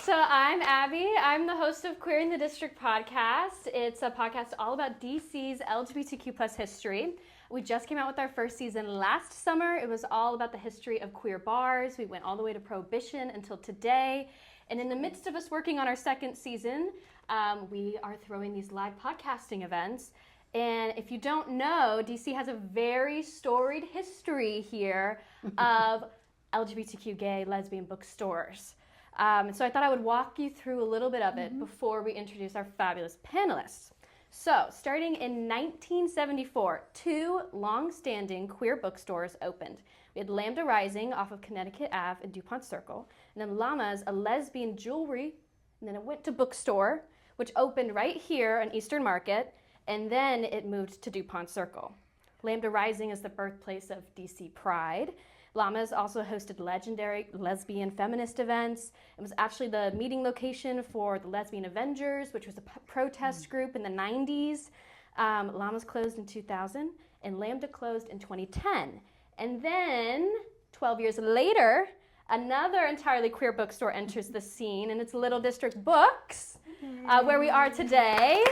So I'm Abby. I'm the host of Queer in the District podcast. It's a podcast all about DC's LGBTQ plus history. We just came out with our first season last summer. It was all about the history of queer bars. We went all the way to Prohibition until today. And in the midst of us working on our second season, we are throwing these live podcasting events. And if you don't know, DC has a very storied history here of LGBTQ gay, lesbian bookstores. So I thought I would walk you through a little bit of it before we introduce our fabulous panelists. So, starting in 1974, two long-standing queer bookstores opened. We had Lambda Rising off of Connecticut Ave in DuPont Circle, and then Lammas, a lesbian jewelry, and then it went to Bookstore, which opened right here on Eastern Market, and then it moved to DuPont Circle. Lambda Rising is the birthplace of DC Pride. Lammas also hosted legendary lesbian feminist events. It was actually the meeting location for the Lesbian Avengers, which was a protest group in the 90s. Lammas closed in 2000, and Lambda closed in 2010. And then, 12 years later, another entirely queer bookstore enters the scene, and it's Little District Books, where we are today.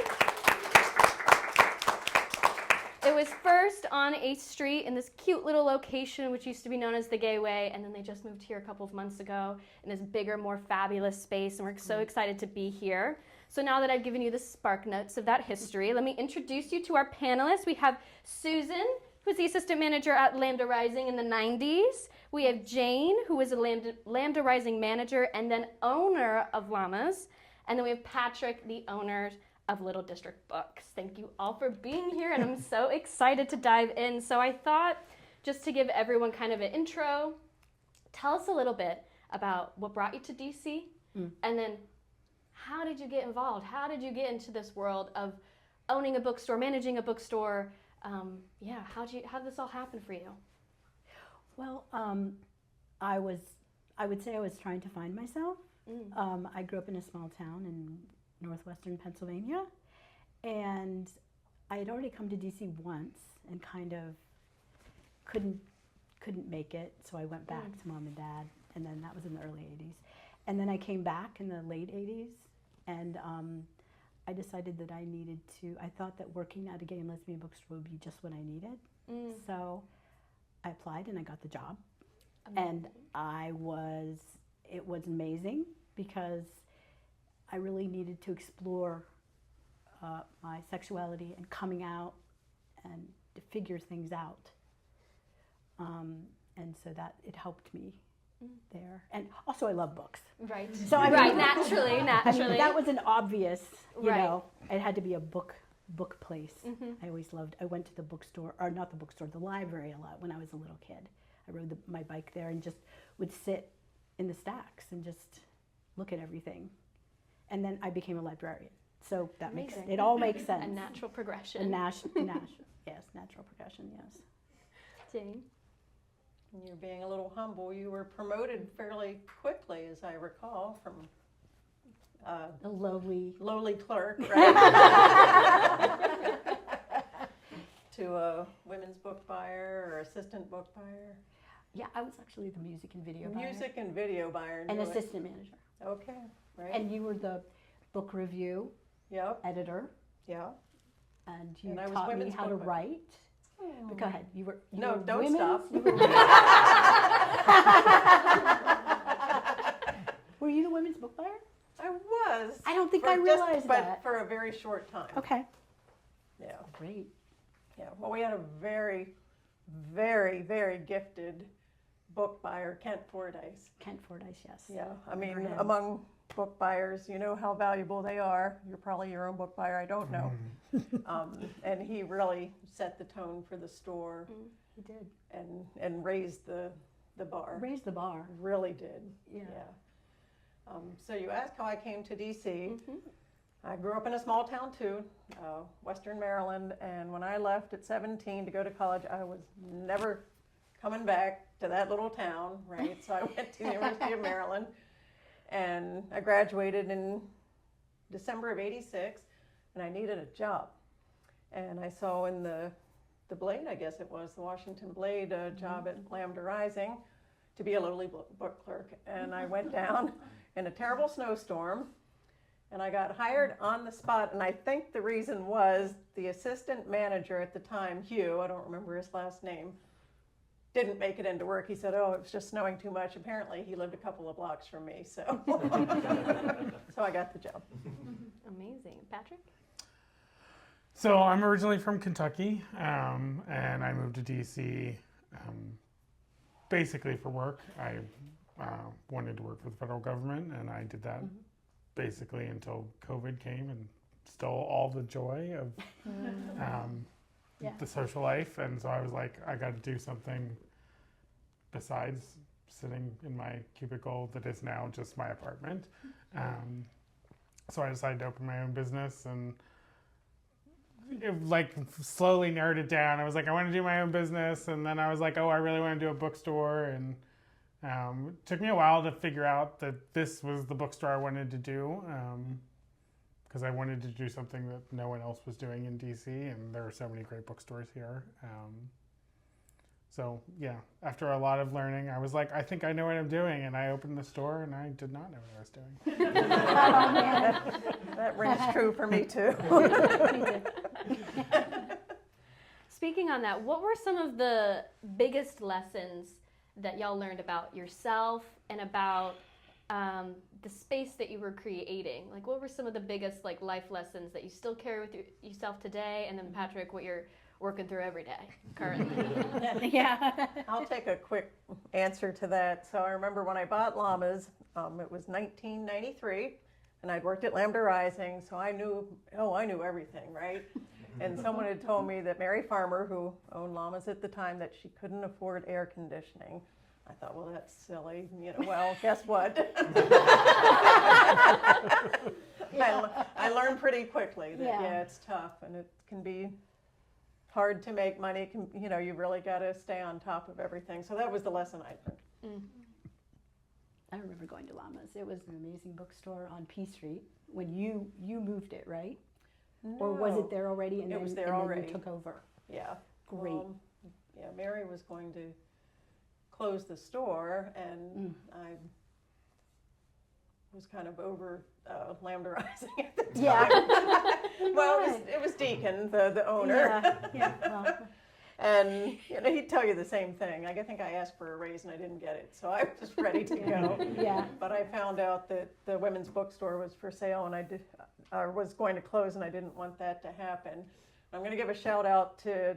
It was first on 8th Street in this cute little location, which used to be known as the Gay Way, and then they just moved here a couple of months ago in this bigger, more fabulous space, and we're so excited to be here. So now that I've given you the spark notes of that history, let me introduce you to our panelists. We have Susan, who's the assistant manager at Lambda Rising in the 90s. We have Jane, who was a Lambda Rising manager and then owner of Lammas. And then we have Patrick, the owner of Little District Books. Thank you all for being here, and I'm so excited to dive in. So I thought, just to give everyone kind of an intro, tell us a little bit about what brought you to DC, and then how did you get involved? How did you get into this world of owning a bookstore, managing a bookstore? How did this all happen for you? Well, I would say I was trying to find myself. I grew up in a small town in northwestern Pennsylvania, and I had already come to DC once and kind of couldn't make it, so I went back to mom and dad, and then that was in the early 80s. And then I came back in the late 80s, and I decided that I thought that working at a gay and lesbian bookstore would be just what I needed. So I applied and I got the job. And it was amazing because I really needed to explore my sexuality and coming out and to figure things out. And so that it helped me there. And also I love books. Right. So Naturally. I mean, that was an obvious, you know, it had to be a book place. I went to the bookstore, or not the bookstore, the library a lot when I was a little kid. I rode my bike there and just would sit in the stacks and just look at everything. And then I became a librarian. So that it all makes sense. A natural progression. Yes, natural progression, yes. Jane? You're being a little humble. You were promoted fairly quickly, as I recall, from A lowly clerk, right? to a women's book buyer or assistant book buyer. Yeah, I was actually the music and video buyer. Music and video buyer. And assistant manager. Okay, right. And you were the book review editor. Yeah. And you and taught me how to write. But go ahead. You were don't stop. Were you the women's book buyer? I was. I don't think I realized that. But for a very short time. Okay. Yeah. Great. Yeah. Well, we had a very, very, very gifted book buyer, Kent Fordyce. Kent Fordyce, yes. Yeah. I mean, among book buyers, you know how valuable they are. You're probably your own book buyer. I don't know. And he really set the tone for the store. He did. And raised the bar. Raised the bar. Really did. Yeah. So you asked how I came to DC. I grew up in a small town too, Western Maryland, and when I left at 17 to go to college, I was never coming back to that little town, right? So I went to the University of Maryland, and I graduated in December of '86, and I needed a job. And I saw in the Blade, I guess it was, the Washington Blade, a job at Lambda Rising to be a lowly book clerk. And I went down in a terrible snowstorm. And I got hired on the spot, and I think the reason was the assistant manager at the time, Hugh, I don't remember his last name, didn't make it into work. He said, oh, it was just snowing too much. Apparently, he lived a couple of blocks from me, so so I got the job. Amazing. Patrick? So I'm originally from Kentucky, and I moved to DC basically for work. I wanted to work for the federal government, and I did that basically until COVID came and stole all the joy of the social life. And so I was like, I got to do something besides sitting in my cubicle that is now just my apartment. So I decided to open my own business, and it, slowly narrowed it down. I was like, I want to do my own business, and then I was like, oh, I really want to do a bookstore. And it took me a while to figure out that this was the bookstore I wanted to do, because I wanted to do something that no one else was doing in DC, and there are so many great bookstores here. So yeah, after a lot of learning, I was like, I think I know what I'm doing, and I opened the store, and I did not know what I was doing. Oh, man. That rings true for me too. Speaking on that, what were some of the biggest lessons that y'all learned about yourself and about the space that you were creating? Like, what were some of the biggest life lessons that you still carry with yourself today? And then Patrick, what you're working through every day currently? Yeah. I'll take a quick answer to that. So I remember when I bought Lammas, it was 1993, and I'd worked at Lambda Rising, so I knew everything, right? And someone had told me that Mary Farmer, who owned Lammas at the time, that she couldn't afford air conditioning. I thought, well, that's silly. Well, guess what? I learned pretty quickly that, it's tough, and it can be hard to make money. You really got to stay on top of everything. So that was the lesson I learned. I remember going to Lammas. It was an amazing bookstore on P Street when you moved it, right? No, Or was it there already? And it then, was there and already. Then you took over. Yeah. Great. Yeah, Mary was going to close the store, and I was kind of over Lambda Rising at the time. Yeah. Well, it was Deacon, the owner. Yeah. Well, And he'd tell you the same thing. I think I asked for a raise and I didn't get it, so I was ready to go. Yeah. But I found out that the women's bookstore was for sale, and I was going to close, and I didn't want that to happen. I'm going to give a shout out to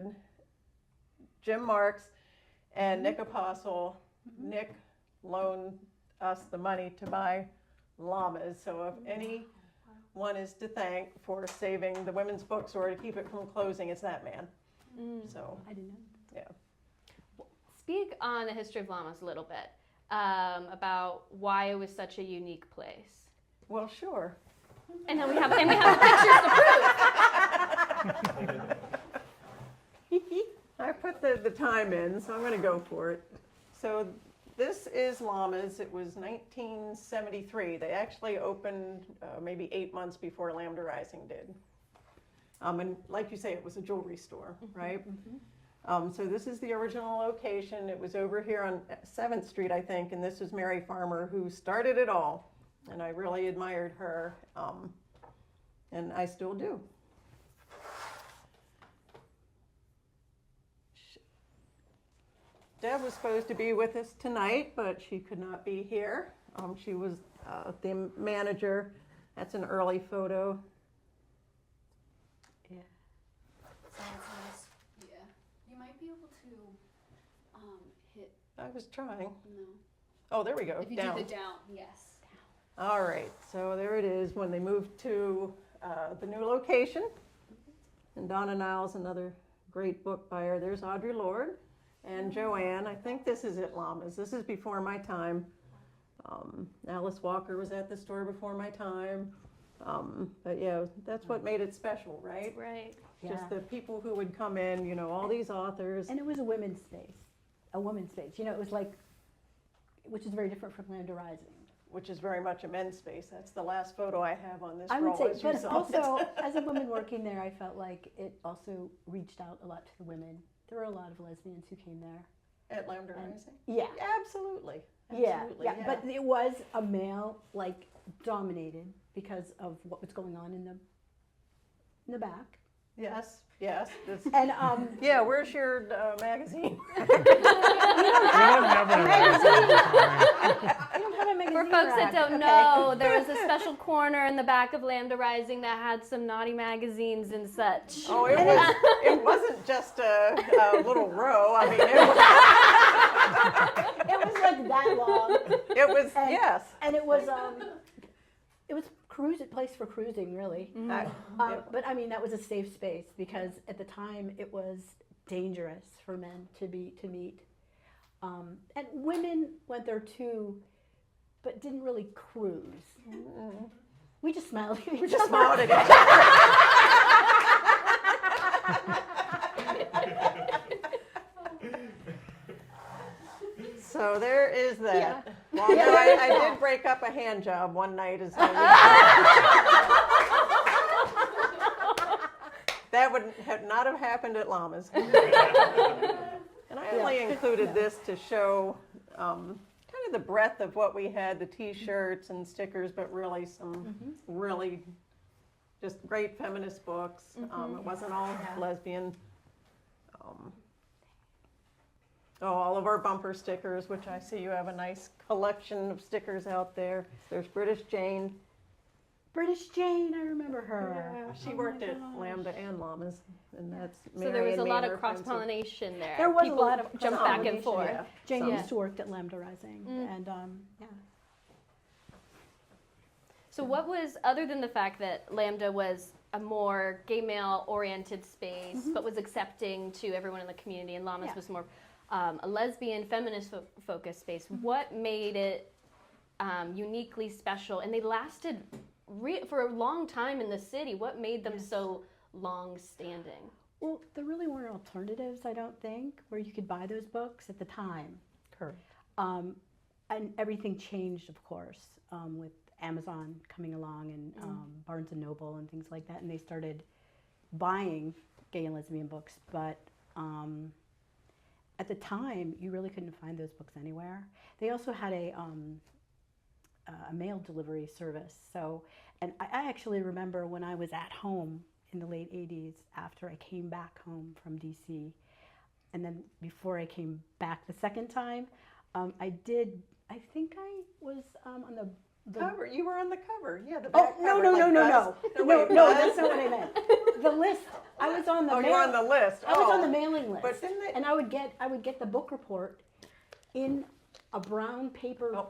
Jim Marks and Nick Apostle. Nick loaned us the money to buy Lammas, so if anyone is to thank for saving the women's bookstore to keep it from closing, it's that man. So I didn't know. yeah. Speak on the history of Lammas a little bit, about why it was such a unique place. Well, sure. And then we have pictures to prove. I put the time in, so I'm going to go for it. So this is Lammas. It was 1973. They actually opened maybe 8 months before Lambda Rising did. And like you say, it was a jewelry store, right? So this is the original location. It was over here on 7th Street, I think, and this is Mary Farmer, who started it all. And I really admired her, and I still do. Deb was supposed to be with us tonight, but she could not be here. She was the manager. That's an early photo. So that's nice. Yeah. You might be able to hit I was trying. no. Oh, there we go. If you Down. do the down, yes. All right, so there it is when they moved to the new location. And Donna Niles, another great book buyer. There's Audre Lorde and Joanne. I think this is at Lammas. This is before my time. Alice Walker was at the store before my time. But yeah, that's what made it special, right? Right. Yeah. Just the people who would come in, all these authors. And it was a women's space, a woman's space. It was like, which is very different from Lambda Rising. Which is very much a men's space. That's the last photo I have on this I roll. would as say, you but saw also it. as a woman working there, I felt like it also reached out a lot to the women. There were a lot of lesbians who came there. At Lambda And- Rising? Yeah. Absolutely. Absolutely, yeah. But it was a male, like, dominated because of what was going on in the back. Yes. And Yeah, where's your magazine? We don't have a magazine. I don't have a magazine For folks that rack. don't Okay. know, there was a special corner in the back of Lambda Rising that had some naughty magazines and such. Oh, it wasn't just a little row. I mean, It was like that long. it was And- yes. And it was place for cruising, really. But I mean, that was a safe space because at the time it was dangerous for men to meet. And women went there too, but didn't really cruise. We just smiled at each other. We just smiled at each other. So there is that. Yeah. Well, no, I did break up a hand job one night. That would not have happened at Lammas. And I only included this to show kind of the breadth of what we had, the T-shirts and stickers, but really some really just great feminist books. It wasn't all lesbian. All of our bumper stickers, which I see you have a nice collection of stickers out there. There's British Jane. British Jane, I remember her. Yeah, she Oh worked my at gosh. Lambda and Lammas, and that's So there Mary was and a me lot and of her friends. cross-pollination there. There was People a lot of jump back and cross-pollination, forth. Yeah. Jane Yeah. used to work at Lambda Rising, and yeah. So what was, other than the fact that Lambda was a more gay male oriented space, but was accepting to everyone in the community, and Lammas Yeah. was more a lesbian feminist focused space, what made it uniquely special? And they lasted for a long time in the city. What made them so long standing? Well, there really weren't alternatives, I don't think, where you could buy those books at the time. Correct. And everything changed, of course, with Amazon coming along and Barnes and Noble and things like that, and they started buying gay and lesbian books. But at the time, you really couldn't find those books anywhere. They also had a mail delivery service. So, and I actually remember when I was at home in the late 80s, after I came back home from DC, and then before I came back the second time, I think I was on the Cover. You were on the cover. Yeah, the Oh, back no, cover. no, like no, no, Buzz. no, wait, no, Buzz? that's not what I meant. The list. I was on the. Oh, you're on the list. I was on the Oh. mailing list, But didn't they? and I would get the book report in a brown paper, Oh.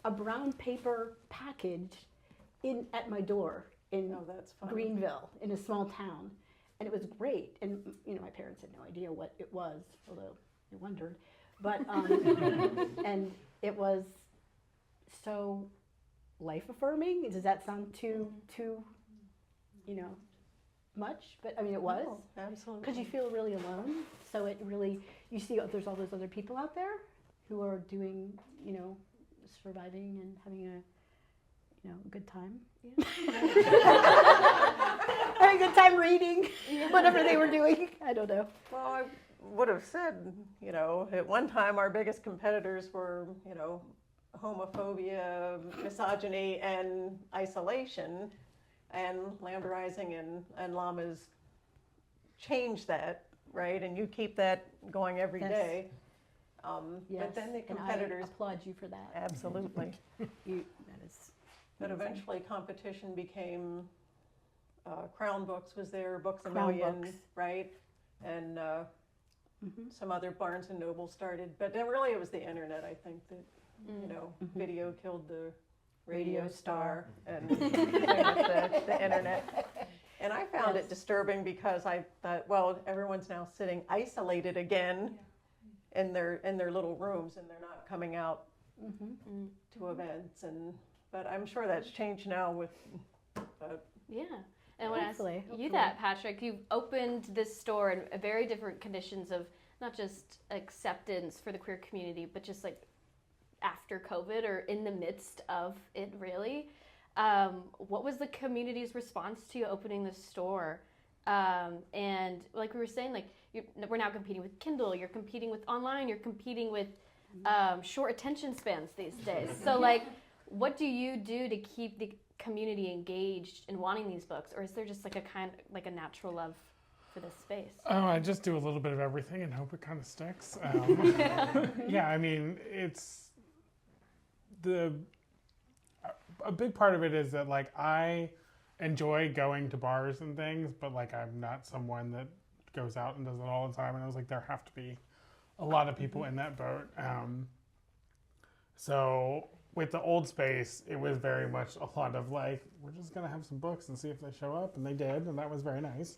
a brown paper package, at my door in Oh, that's funny. Greenville, in a small town, and it was great. And my parents had no idea what it was, although they wondered. But and it was so life affirming. Does that sound too much? But I mean, it was. Oh, absolutely. Because you feel really alone. So it really, you see there's all those other people out there who are doing, surviving and having a good time. Having a good time reading, whatever they were doing. I don't know. Well, I would have said, at one time our biggest competitors were, homophobia, misogyny, and isolation. And Lambda Rising and Lammas changed that, right? And you keep that going every Yes. day. Yes. But then the and competitors, I applaud you for that. absolutely. That is. But eventually competition became, Crown Books was there, Books a Crown Million, Books. right? And some other Barnes and Noble started. But then really it was the internet, I think, that, video killed the radio star and the internet. And I found it disturbing because I thought, well, everyone's now sitting isolated again in their little rooms, and they're not coming out to events. But I'm sure that's changed now with. Yeah. And I want to ask Hopefully. you that, Patrick. You've opened this store in very different conditions of not just acceptance for the queer community, but just like after COVID or in the midst of it, really. What was the community's response to you opening the store? And like we were saying, we're now competing with Kindle, you're competing with online, you're competing with short attention spans these days. So like, what do you do to keep the community engaged in wanting these books, or is there just like a natural love for this space? Oh, I just do a little bit of everything and hope it kind of sticks. Yeah, I mean, it's a big part of it is that like I enjoy going to bars and things, but like I'm not someone that goes out and does it all the time. And I was like, there have to be a lot of people in that boat. So with the old space, it was very much a lot of like, we're just gonna have some books and see if they show up, and they did, and that was very nice.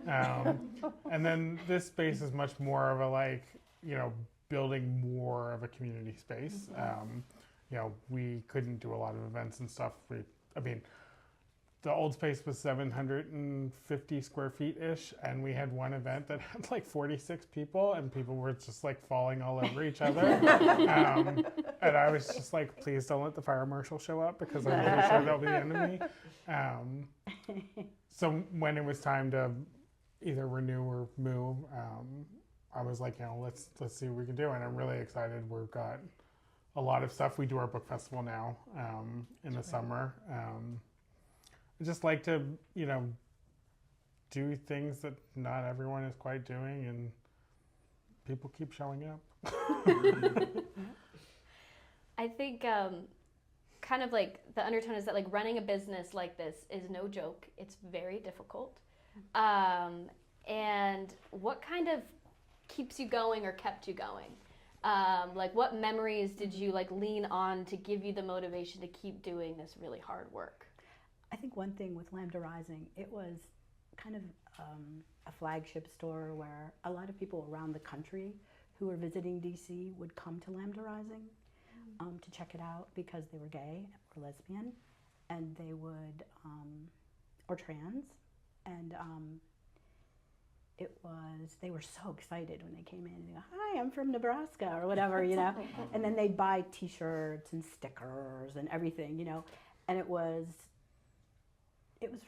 And then this space is much more of a like, you know, building more of a community space. You know, we couldn't do a lot of events and stuff. I mean, the old space was 750 square feet ish, and we had one event that had like 46 people, and people were just like falling all over each other. And I was just like, please don't let the fire marshal show up, because I'm really sure they'll be the enemy. So when it was time to either renew or move, I was like, you know, let's see what we can do. And I'm really excited. We've got a lot of stuff. We do our book festival now in the summer. I just like to, you know, do things that not everyone is quite doing, and people keep showing up. I think kind of like the undertone is that like running a business like this is no joke. It's very difficult. And what kind of keeps you going or kept you going? Like what memories did you like lean on to give you the motivation to keep doing this really hard work? I think one thing with Lambda Rising, it was kind of a flagship store where a lot of people around the country who were visiting DC would come to Lambda Rising to check it out because they were gay or lesbian, and they would, or trans, and they were so excited when they came in and they go, hi, I'm from Nebraska or whatever, you know, and then they'd buy t-shirts and stickers and everything, you know, and it was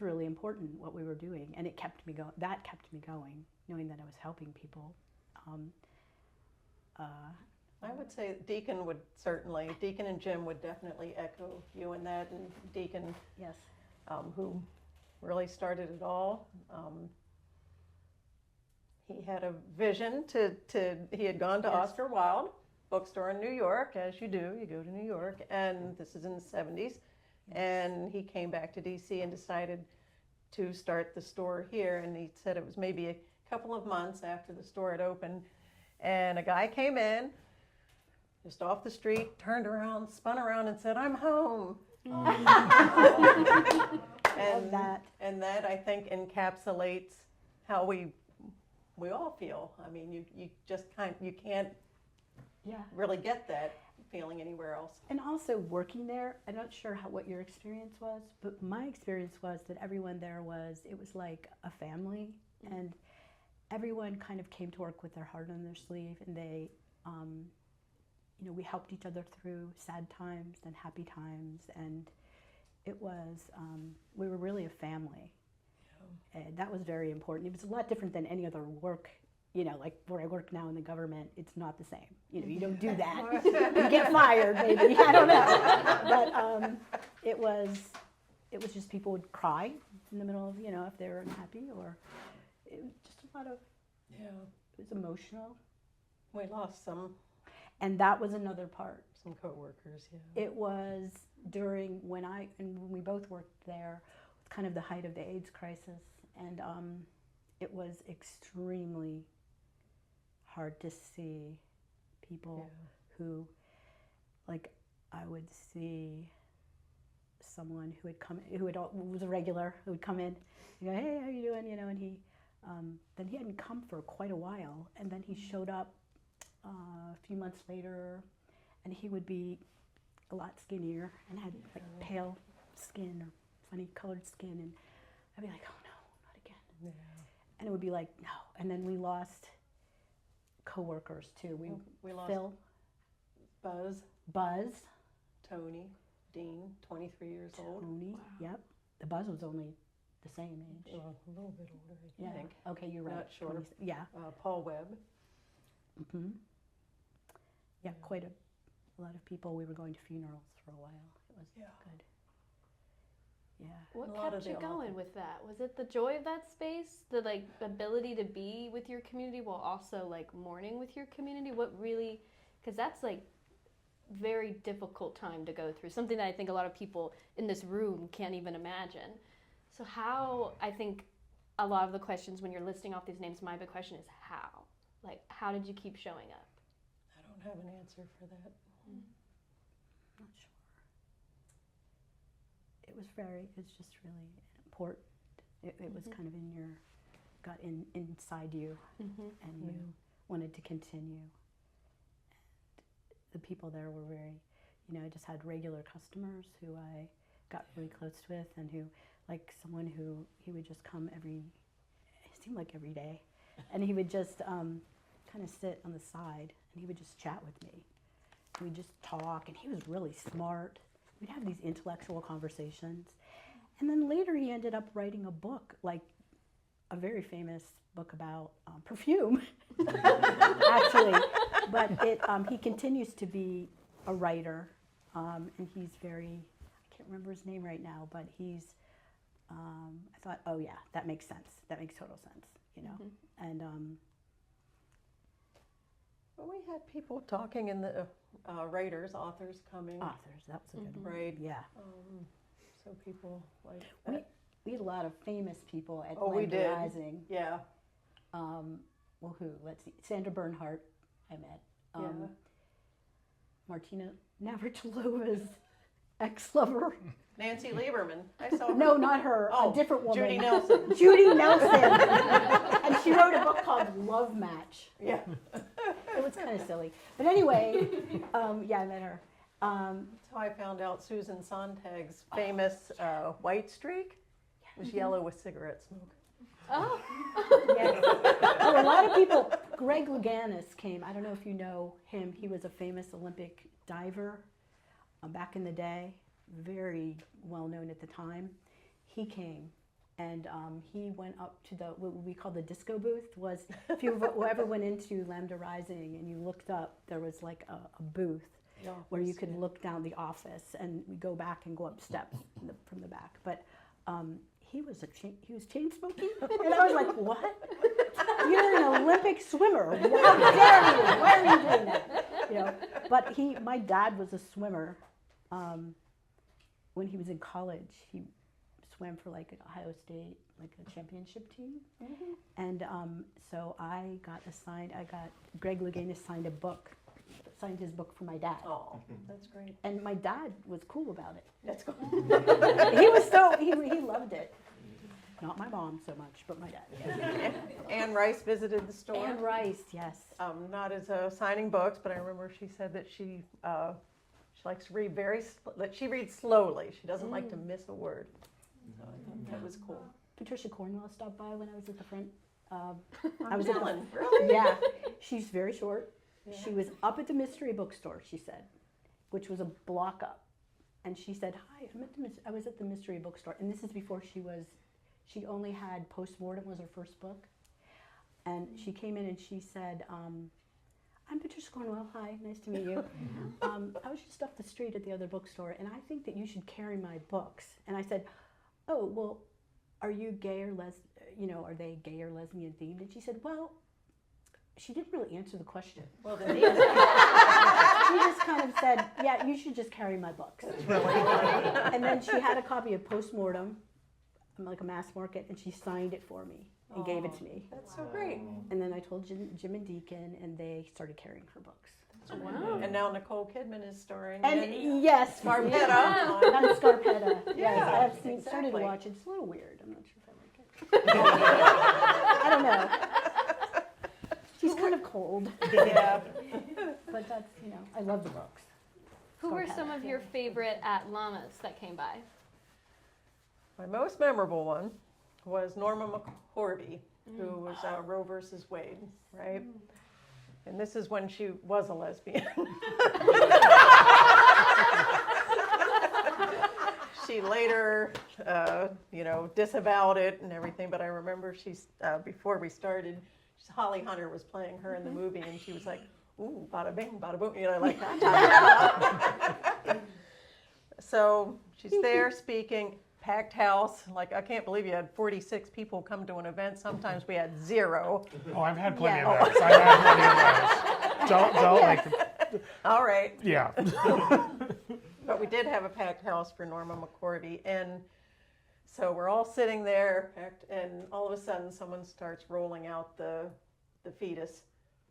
really important what we were doing, and it kept me going. That kept me going, knowing that I was helping people. I would say Deacon and Jim would definitely echo you in that, and Deacon, Yes. who really started it all. He had a vision he had gone to Yes. Oscar Wilde bookstore in New York, as you do, you go to New York, and this is in the 70s. And he came back to DC and decided to start the store here. And he said it was maybe a couple of months after the store had opened. And a guy came in, just off the street, turned around, spun around and said, I'm home. And that I think encapsulates how we all feel. I mean, you just you can't really get that feeling anywhere else. And also working there, I'm not sure what your experience was, but my experience was that everyone there it was like a family, and everyone kind of came to work with their heart on their sleeve, and they, you know, we helped each other through sad times and happy times, and it was, we were really a family. And that was very important. It was a lot different than any other work, you know, like where I work now in the government, it's not the same. You know, you don't do that. You get fired, maybe. I don't know. But it was just people would cry in the middle of, you know, if they were unhappy, or it was just a lot of, it was emotional. We lost some. And that was another part. Some coworkers, yeah. It was during when we both worked there, it was kind of the height of the AIDS crisis, and it was extremely hard to see people who, like, I would see someone who was a regular, who would come in and go, hey, how you doing, you know, and he, then he hadn't come for quite a while, and then he showed up a few months later, and he would be a lot skinnier and had like pale skin or funny colored skin, and I'd be like, oh no, not again. Yeah. And it would be like, no. And then we lost coworkers too. We lost Phil, Buzz, Tony, Dean, 23 years old. Tony, yep. The Buzz was only the same age. A little bit older, I think. Okay, you're right. Not sure. 20, yeah. Paul Webb. Mm-hmm. yeah, quite a lot of people. We were going to funerals for a while. It was good. Yeah. What A lot kept of you the going with that? Was it the joy of that space, the like ability to be with your community while also like mourning with your community? What really, because that's like very difficult time to go through, something that I think a lot of people in this room can't even imagine. So how, I think a lot of the questions when you're listing off these names, my big question is how? Like, how did you keep showing up? I don't have an answer for that. Not sure. It's just really important. It was kind of in your gut, inside you, and you wanted to continue. And the people there were very, I just had regular customers who I got really close with, and who, like someone who, he would just come it seemed like every day, and he would just kind of sit on the side, and he would just chat with me. We'd just talk, and he was really smart. We'd have these intellectual conversations. And then later he ended up writing a book, like a very famous book about perfume, actually. But he continues to be a writer, and he's very, I can't remember his name right now, but he's, I thought, oh yeah, that makes sense. That makes total sense, And Well, we had people talking in the writers, authors coming. authors, that was a good one. Right. Yeah. So people like We, that. we had a lot of famous people at Oh, we Lambda did. Rising. Yeah. Well, who? Let's see. Sandra Bernhardt, I met. Yeah. Martina Navratilova's ex-lover. Nancy Lieberman. I saw her. No, not her. Oh, a different woman. Judy Nelson. Judy Nelson. And she wrote a book called Love Match. Yeah. It was kind of silly. But anyway, yeah, I met her. That's how I found out Susan Sontag's famous white streak was yellow with cigarette smoke. Oh. Yes. Oh, a lot of people. Greg Louganis came. I don't know if you know him. He was a famous Olympic diver back in the day, very well known at the time. He came, and he went up to what we call the disco booth. Was if you ever went into Lambda Rising and you looked up, there was like a booth where you could look down the office, and we go back and go up steps from the back. But he was chain smoking, and I was like, "What? You're an Olympic swimmer! How dare you? Why are you doing that?" But my dad was a swimmer. When he was in college, he swam for like Ohio State, like a championship team, and so I got Greg Louganis signed his book for my dad. Oh, that's great. And my dad was cool about it. That's cool. He loved it. Not my mom so much, but my dad. Yes. Anne Rice visited the store. Anne Rice, yes. Not as signing books, but I remember she said that she likes to read that she reads slowly. She doesn't like to miss a word. So I thought that was cool. Patricia Cornwell stopped by when I was at the front. I was really? Yeah, she's very short. Yeah. She was up at the mystery bookstore, she said, which was a block up. And she said, "Hi, I was at the mystery bookstore." And this is before she only had Postmortem was her first book. And she came in and she said, "I'm Patricia Cornwell. Hi, nice to meet you. I was just up the street at the other bookstore, and I think that you should carry my books." And I said, "Oh, well, are you gay or are they gay or lesbian themed?" And she said, "Well," she didn't really answer the question. Well, then she just kind of said, "Yeah, you should just carry my books." And then she had a copy of Postmortem, like a mass market, and she signed it for me and gave it to me. That's so great. And then I told Jim and Deacon, and they started carrying her books. Wow. And now Nicole Kidman is starring And in yes, Scarpetta. yeah. On Scarpetta. Yes, Yeah, I have started exactly. to watch it. It's a little weird. I'm not sure if I like it. I don't know. She's kind of cold, Yeah. but that's, I love the books. Who were Scarpetta. some of your favorite at Lammas that came by? My most memorable one was Norma McCorvey, who was Roe versus Wade, right? And this is when she was a lesbian. She later, disavowed it and everything, but I remember before we started, Holly Hunter was playing her in the movie, and she was like, ooh, bada bing, bada boom, like that. So she's there speaking, packed house. Like, I can't believe you had 46 people come to an event. Sometimes we had 0. Oh, I've had plenty of those. I've had plenty of those. Don't like. All right. Yeah. But we did have a packed house for Norma McCordy. And so we're all sitting there, and all of a sudden someone starts rolling out the fetus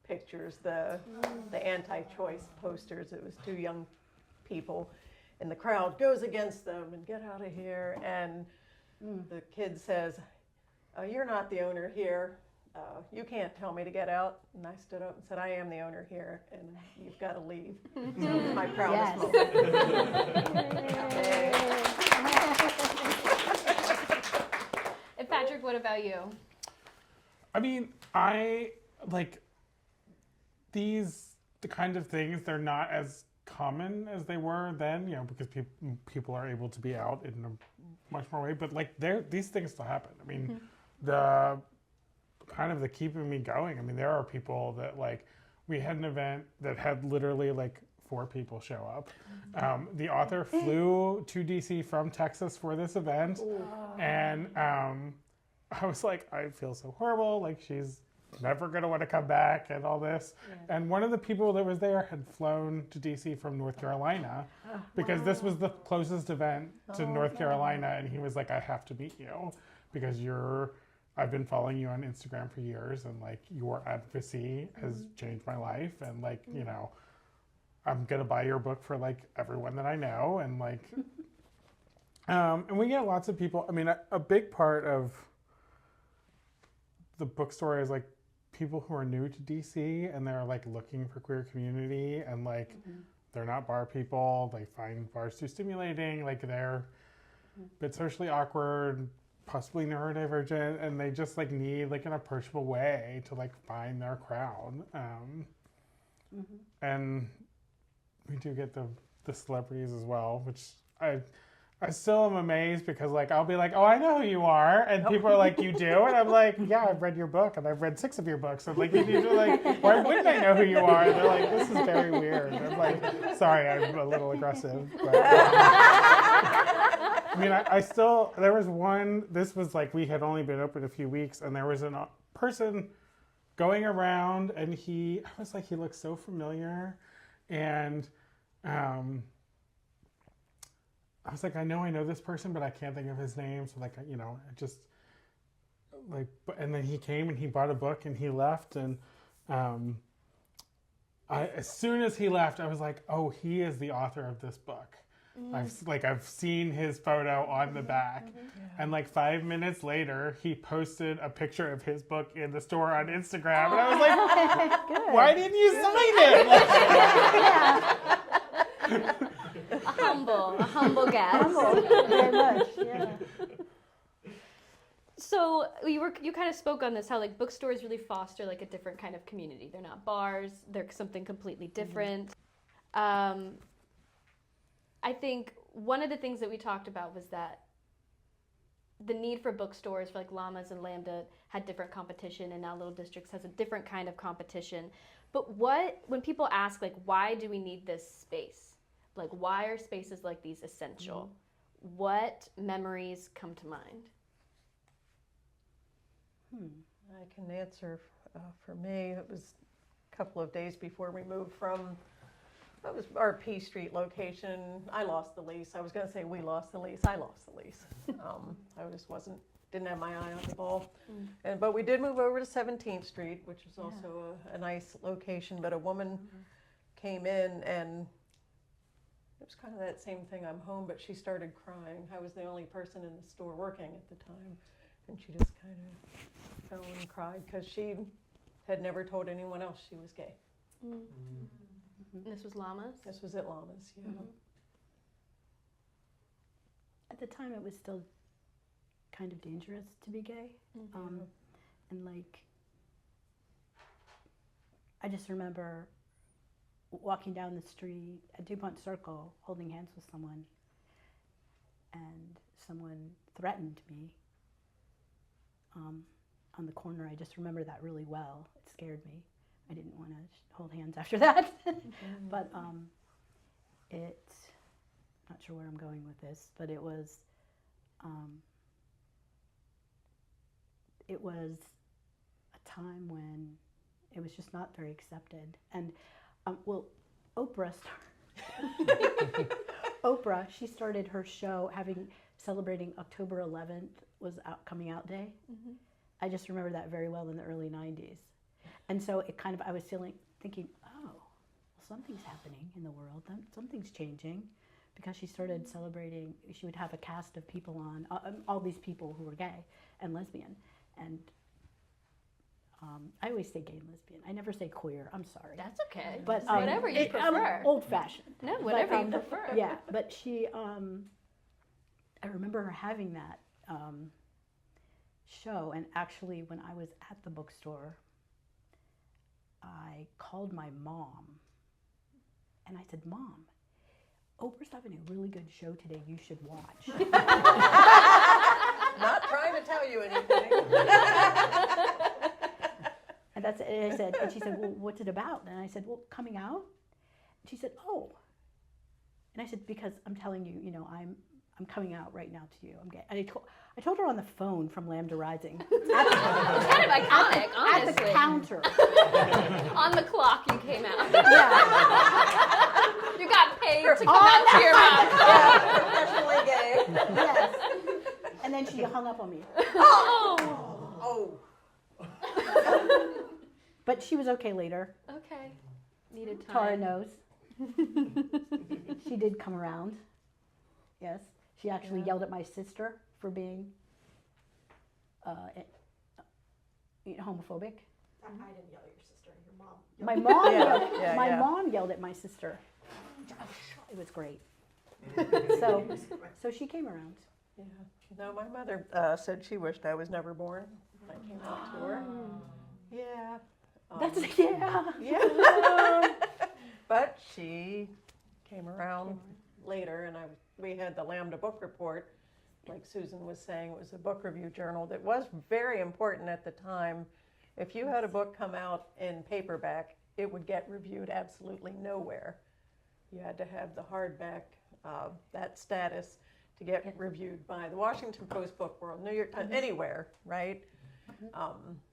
pictures, the anti-choice posters. It was 2 young people. And the crowd goes against them and get out of here. And the kid says, you're not the owner here. You can't tell me to get out. And I stood up and said, I am the owner here, and you've got to leave. So it was my proudest moment. And Patrick, what about you? I mean, I like the kind of things, they're not as common as they were then, because people are able to be out in a much more way, but like these things still happen. I mean, the keeping me going, I mean, there are people that, like, we had an event that had literally like 4 people show up. The author flew to DC from Texas for this event. And I was like, I feel so horrible, like she's never going to want to come back and all this. Yeah. And one of the people that was there had flown to DC from North Carolina because this was the closest event to North Carolina. And he was like, I have to meet you because I've been following you on Instagram for years, and like your advocacy has changed my life. And like, I'm going to buy your book for like everyone that I know. And like, and we get lots of people. I mean, a big part of the bookstore is like people who are new to DC and they're like looking for queer community, and like they're not bar people. They find bars too stimulating. Like they're a bit socially awkward, possibly neurodivergent, and they just like need like an approachable way to like find their crowd. And we do get the celebrities as well, which I still am amazed because like I'll be like, oh, I know who you are, and people are like, you do, and I'm like, yeah, I've read your book and I've read 6 of your books, and like you need to like, why wouldn't I know who you are? And they're like, this is very weird. And I'm like, sorry, I'm a little aggressive. But, I mean, I still, there was one, this was like, we had only been open a few weeks, and there was a person going around, and I was like, he looks so familiar, and I was like, I know this person, but I can't think of his name. So like, I just like, and then he came and he bought a book and he left. And as soon as he left, I was like, oh, he is the author of this book. I've seen his photo on the back. And like 5 minutes later, he posted a picture of his book in the store on Instagram. And I was like, why didn't you sign it? A humble guest. Very much, yeah. So you kind of spoke on this, how like bookstores really foster like a different kind of community. They're not bars, they're something completely different. I think one of the things that we talked about was that the need for bookstores, for like Lammas and Lambda, had different competition, and now Little Districts has a different kind of competition. But when people ask like, why do we need this space? Like, why are spaces like these essential? What memories come to mind? I can answer for me. It was a couple of days before we moved from, that was our P Street location. I lost the lease. I was going to say we lost the lease. I lost the lease. I just didn't have my eye on the ball. But we did move over to 17th Street, which is also a nice location. But a woman came in, and it was kind of that same thing. I'm home, but she started crying. I was the only person in the store working at the time. And she just kind of fell and cried because she had never told anyone else she was gay. And this was Lammas? This was at Lammas, yeah. At the time, it was still kind of dangerous to be gay. And like, I just remember walking down the street at DuPont Circle, holding hands with someone, and someone threatened me on the corner. I just remember that really well. It scared me. I didn't want to hold hands after that. But not sure where I'm going with this, but it was a time when it was just not very accepted. And Oprah Oprah, she started her show celebrating October 11th was coming out day. I just remember that very well in the early 90s. And so I was thinking, oh, well, something's happening in the world. Something's changing, because she started celebrating. She would have a cast of people on, all these people who were gay and lesbian. And I always say gay and lesbian. I never say queer. I'm sorry. That's okay. But whatever you prefer. I'm old-fashioned. No, whatever you prefer. Yeah, but she, I remember her having that show, and actually when I was at the bookstore, I called my mom, and I said, Mom, Oprah's having a really good show today. You should watch. Not trying to tell you anything. And and she said, well, what's it about? And I said, well, coming out. And she said, oh. And I said, because I'm telling you, I'm coming out right now to you. I'm gay. And I told her on the phone from Lambda Rising. It's kind of iconic, honestly. At the counter. On the clock, you came out. Yeah. You got paid to come out to your mouth. Yeah, professionally gay. Yes. And then she hung up on me. Oh. But she was okay later. Okay. Needed time. Tara knows. She did come around. Yes. She actually yelled at my sister for being homophobic. I didn't yell at your sister, your mom. My mom Yeah, my yeah. mom yelled at my sister. It was great. So she came around. Yeah. No, my mother said she wished I was never born when I came out to her. Yeah. That's yeah. Yeah. But she came around later, and we had the Lambda book report. Like Susan was saying, it was a book review journal that was very important at the time. If you had a book come out in paperback, it would get reviewed absolutely nowhere. You had to have the hardback, that status, to get reviewed by the Washington Post, Book World, New York Times, anywhere, right?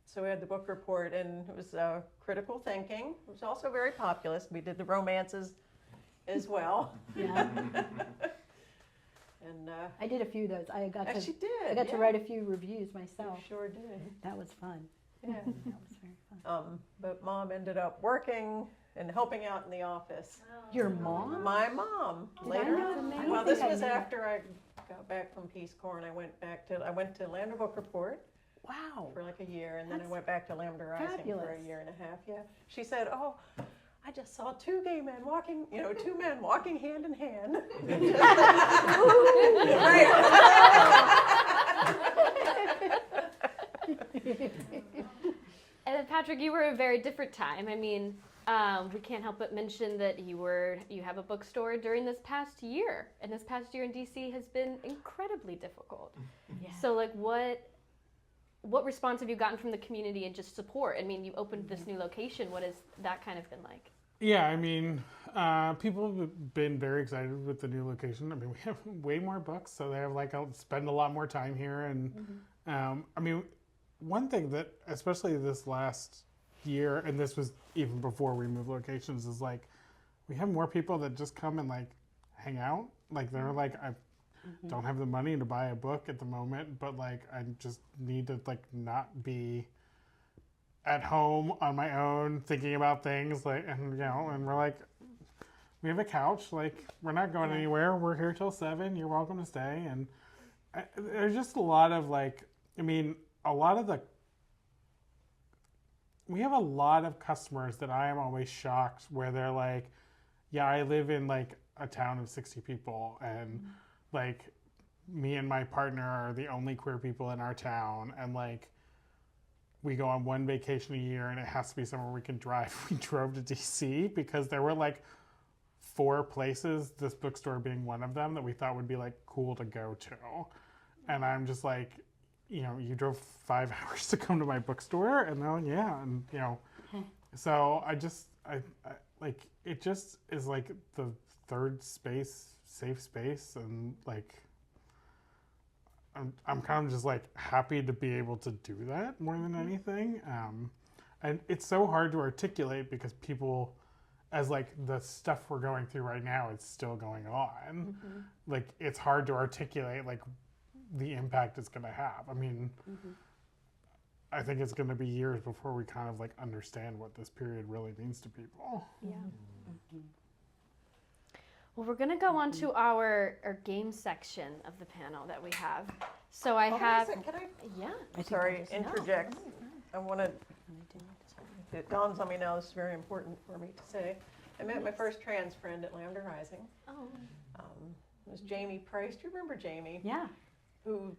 So we had the book report, and it was critical thinking. It was also very populist. We did the romances as well. Yeah. And I did a few of those. I got she did. I got to write a few reviews myself. You sure did. That was fun. Yeah. That was very fun. But Mom ended up working and helping out in the office. Your mom? My mom Did I later. know? I don't Well, this think I was knew. after I got back from Peace Corps, and I went to Lambda Book Report Wow. for like a year, and then I That's went back to Lambda Rising for fabulous. a year and a half. Yeah. She said, "Oh, I just saw two gay men walking, two men walking hand in hand." And then Patrick, you were a very different time. I mean, we can't help but mention that you have a bookstore during this past year, and this past year in DC has been incredibly difficult. Yeah. So, like, what response have you gotten from the community and just support? I mean, you opened this new location. What has that kind of been like? Yeah, I mean, people have been very excited with the new location. I mean, we have way more books, so they have spend a lot more time here. And I mean, one thing that, especially this last year, and this was even before we moved locations, is we have more people that just come and hang out. They're I don't have the money to buy a book at the moment, but I just need to not be at home on my own thinking about things and we're we have a couch, we're not going anywhere, we're here till 7, you're welcome to stay. And there's just a lot of we have a lot of customers that I am always shocked where they're yeah, I live in a town of 60 people, and me and my partner are the only queer people in our town, and we go on one vacation a year, and it has to be somewhere we can drive. We drove to DC because there were 4 places, this bookstore being one of them, that we thought would be cool to go to. And I'm just you drove 5 hours to come to my bookstore, and they're yeah, and So I like, it just is like the third safe space, and like, I'm kind of just like happy to be able to do that more than anything. And it's so hard to articulate because people, as like the stuff we're going through right now, it's still going on. Like, it's hard to articulate like the impact it's going to have. I mean, I think it's going to be years before we kind of like understand what this period really means to people. Yeah. Well, we're going to go on to our game section of the panel that we have. So I have... Can I, Yeah. sorry, interject? I want to, it dawns on me now, this is very important for me to say. I met my first trans friend at Lambda Rising. Oh. It was Jamie Price. Do you remember Jamie? Yeah. Who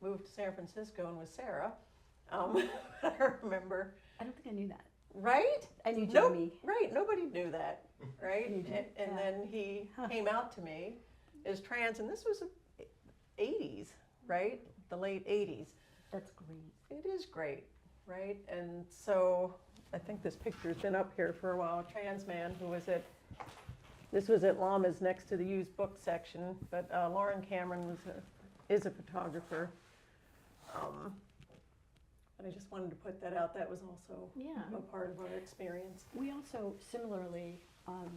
moved to San Francisco and was Sarah. I remember. I don't think I knew that. Right? I knew Nope. Jamie. Right, nobody knew that, right? Knew Jamie, And yeah. then he came out to me as trans, and this was the 80s, right? The late 80s. That's great. It is great, right? And so I think this picture's been up here for a while. A trans man who was this was at Lammas next to the used book section, but Lauren Cameron is a photographer. But I just wanted to put that out. That was also a part of our experience. We also, similarly, I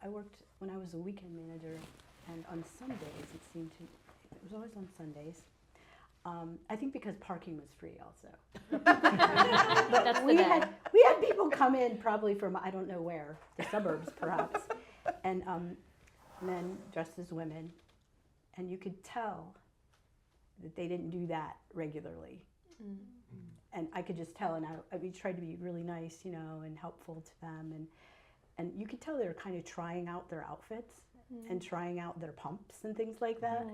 worked when I was a weekend manager, and on Sundays, it was always on Sundays. I think because parking was free also. That's the we day. had people come in probably from, I don't know where, the suburbs perhaps, and men dressed as women, and you could tell that they didn't do that regularly. And I could just tell, and we tried to be really nice, and helpful to them, and you could tell they were kind of trying out their outfits and trying out their pumps and things like that.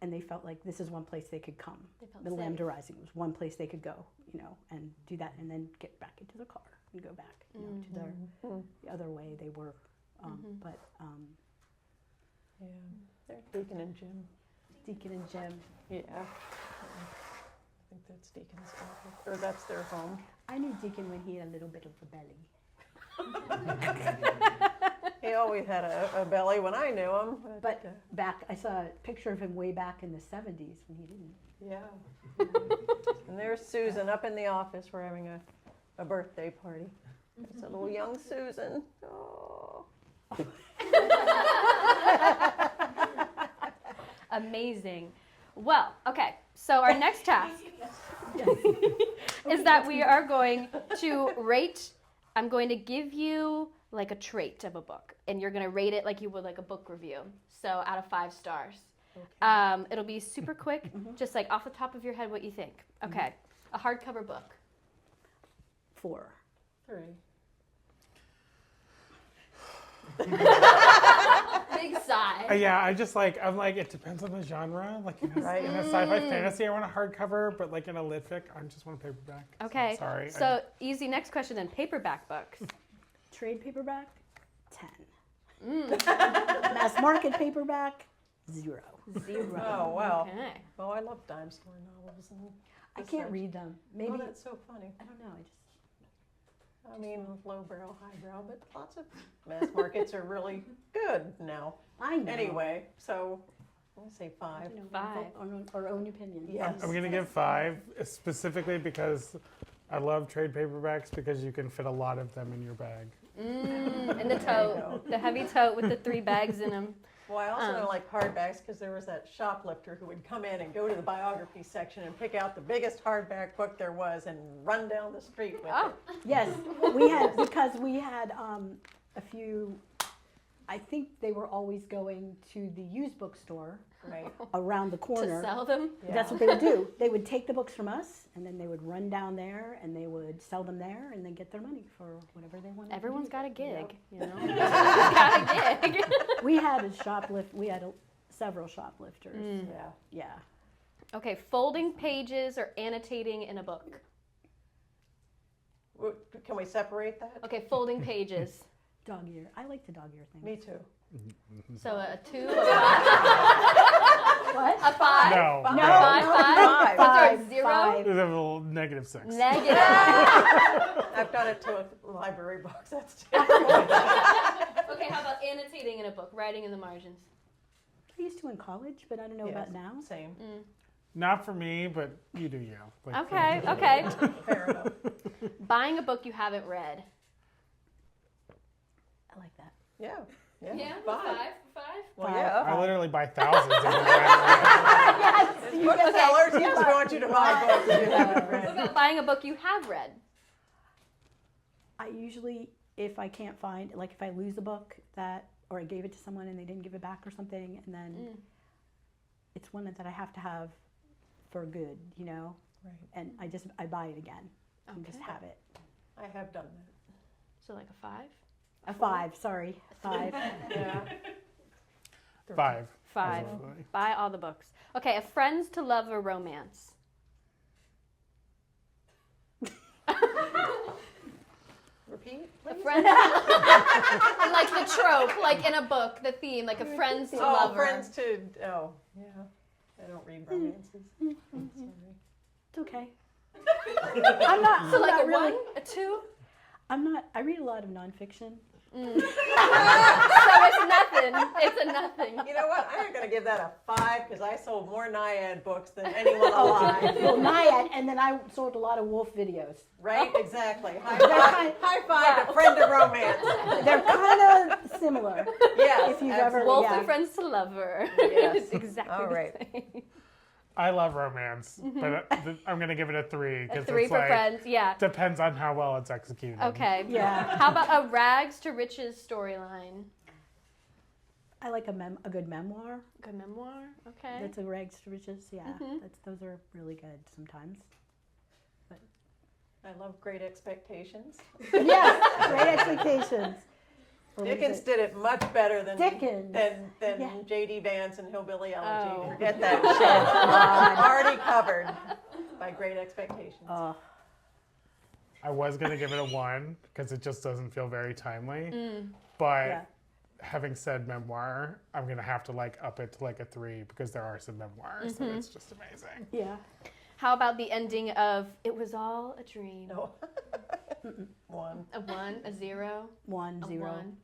And they felt like this is one place they could come. The Lambda Rising was one place they could go, and do that, and then get back into the car and go back, to the other way they were. But Yeah, they're Deacon and Jim. Deacon and Jim. Yeah. I think that's Deacon's office, or that's their home. I knew Deacon when he had a little bit of a belly. He always had a belly when I knew him. But back, I saw a picture of him way back in the 70s when he didn't. Yeah. And there's Susan up in the office. We're having a birthday party. It's a little young Susan. Oh. Amazing. Well, okay. So our next task is that we are going to rate. I'm going to give you like a trait of a book, and you're going to rate it like you would like a book review. So out of 5 stars. Okay. It'll be super quick, just like off the top of your head what you think. Okay. A hardcover book. 4. 3. Big sigh. Yeah, I'm like, it depends on the genre. Like in a sci-fi fantasy, I want a hardcover, but like in a lit fic, I just want a paperback. Okay. So, sorry. So easy. Next question then. Paperback books. Trade paperback, 10. Mass market paperback, 0. 0. Oh, wow. Okay. Well, I love dime store novels. And I can't read them. Maybe, Oh, that's so funny. I don't know, I mean, lowbrow, highbrow, but lots of mass markets are really good now. I know. Anyway, so I'm going to say 5. 5. Our own opinion. Yes. I'm gonna give 5 specifically because I love trade paperbacks because you can fit a lot of them in your bag. In the tote, the heavy tote with the 3 bags in them. Well, I also don't like hardbacks because there was that shoplifter who would come in and go to the biography section and pick out the biggest hardback book there was and run down the street with it. Yes, because we had a few, I think they were always going to the used bookstore Right. around the To corner. sell them. That's what they would do. They would take the books from us, and then they would run down there, and they would sell them there, and then get their money for whatever they wanted. Everyone's got a gig, Yep. you know. Everyone's got a gig. We had several shoplifters. Yeah. Yeah. Okay, folding pages or annotating in a book. Can we separate that? Okay, folding pages. Dog ear. I like the dog ear thing. Me too. So a 2, a 5. What? A 5? No. Five. No, Five, no, five? no, Was there a 0? five. It was a little -6. Negative. I've done it to library books. That's terrible. Okay, how about annotating in a book, writing in the margins? I used to in college, but I don't know about now. Same. Not for me, but you do you. Like, Okay, okay. Fair enough. Buying a book you haven't read. I like that. Yeah. Five. Well, Five. yeah. I literally buy thousands of them. Yes, you get that. Booksellers, yes, we want you to buy books you haven't What read. about buying a book you have read? I usually, if I can't find, like if I lose a book or I gave it to someone and they didn't give it back or something, and then it's one that I have to have for good, you know? Right. And I buy it again and just have it. I have done that. So like a 5? A 5, sorry. 5. Yeah. 5. 5. Absolutely. Buy all the books. Okay, a friends to love or romance. Repeat, A please. friend, like the trope, like in a book, the theme, like a friends to Oh, lover. friends to, yeah. I don't read romances. I'm sorry. It's okay. I'm not, So I'm like not a really, 1, a 2. I read a lot of nonfiction. So it's nothing. It's a nothing. You know what? I'm going to give that a 5 because I sold more Naiad books than anyone alive. Well, Naiad, and then I sold a lot of wolf videos. Right? Exactly. kind- High five to friend of romance. They're kind of similar. Yes. If you've ever- Wolf yeah. and friends to lover. Yes. It's exactly All right. the same. I love romance, but I'm going to give it a 3. A Because 3 it's for like, friends, yeah. depends on how well it's executed. Okay. Yeah. How about a rags to riches storyline? I like a good memoir. Good memoir. Okay. That's a rags to riches. Yeah, Mhm. those are really good sometimes. I love Great Expectations. Yes, great expectations. Or what is Dickens it? did it much better than Dickens. than Yeah. J.D. Vance and Hillbilly Elegy. Oh. Forget that shit. Already covered by Great Expectations. I was going to give it a 1 because it just doesn't feel very timely. Mm. But Yeah. having said memoir, I'm going to have to like up it to like a 3 because there are some memoirs that it's just amazing. Yeah. How about the ending of It Was All a Dream? No. 1. A 1, a 0, 1, a 0. 1.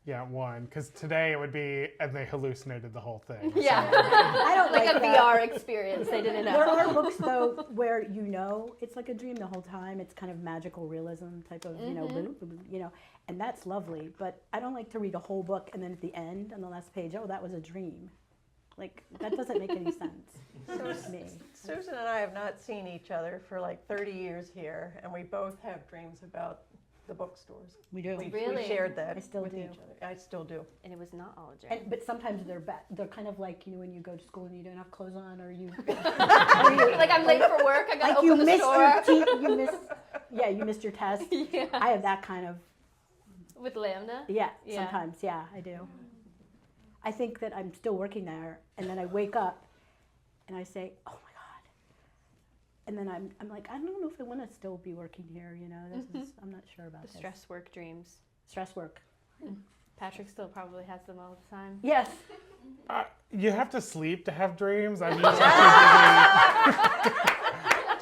Yeah, 1. Because today it would be, and they hallucinated the whole thing. Yeah. I don't Like like a that. VR experience. They didn't There know. are books though where it's like a dream the whole time. It's kind of magical realism type of and that's lovely. But I don't like to read a whole book and then at the end on the last page, oh, that was a dream. Like that doesn't make any sense to me. Susan and I have not seen each other for like 30 years here, and we both have dreams about the bookstores. We do. We Really? shared that I still with do. each other. I still do. And it was not all a dream. But sometimes they're kind of like when you go to school and you don't have clothes on, or you Like I'm late for work. I gotta like you open the missed store. you missed your test. Yeah. I have that kind of With Lambda. yeah. Yeah. Sometimes I do. I think that I'm still working there, and then I wake up, and I say, oh my god, and then I'm like, I don't know if I want to still be working here. I'm not sure about The this. stress work dreams. Stress work. Patrick still probably has them all the time. Yes. You have to sleep to have dreams. I'm usually too busy.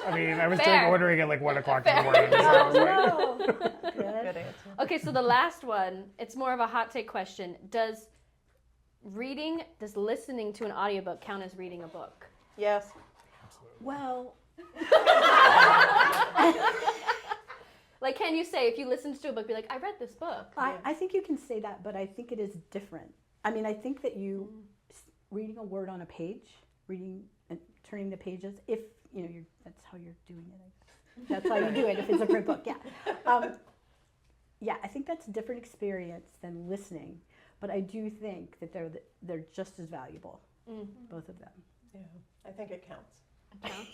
I mean, I was doing Fair. ordering at like 1 o'clock in the Fair. morning. So I was like, No. Good Good. answer. Okay, so the last one, it's more of a hot take question. Does listening to an audiobook count as reading a book? Yes. Well, Like, can you say, if you listened to a book, be like, I read this book? I think you can say that, but I think it is different. I mean, I think that you reading a word on a page, reading and turning the pages, if that's how you're doing it. I guess. That's how you do it if it's a print book. Yeah. Yeah, I think that's a different experience than listening, but I do think that they're just as valuable, both of them. Yeah. I think it counts. Counts?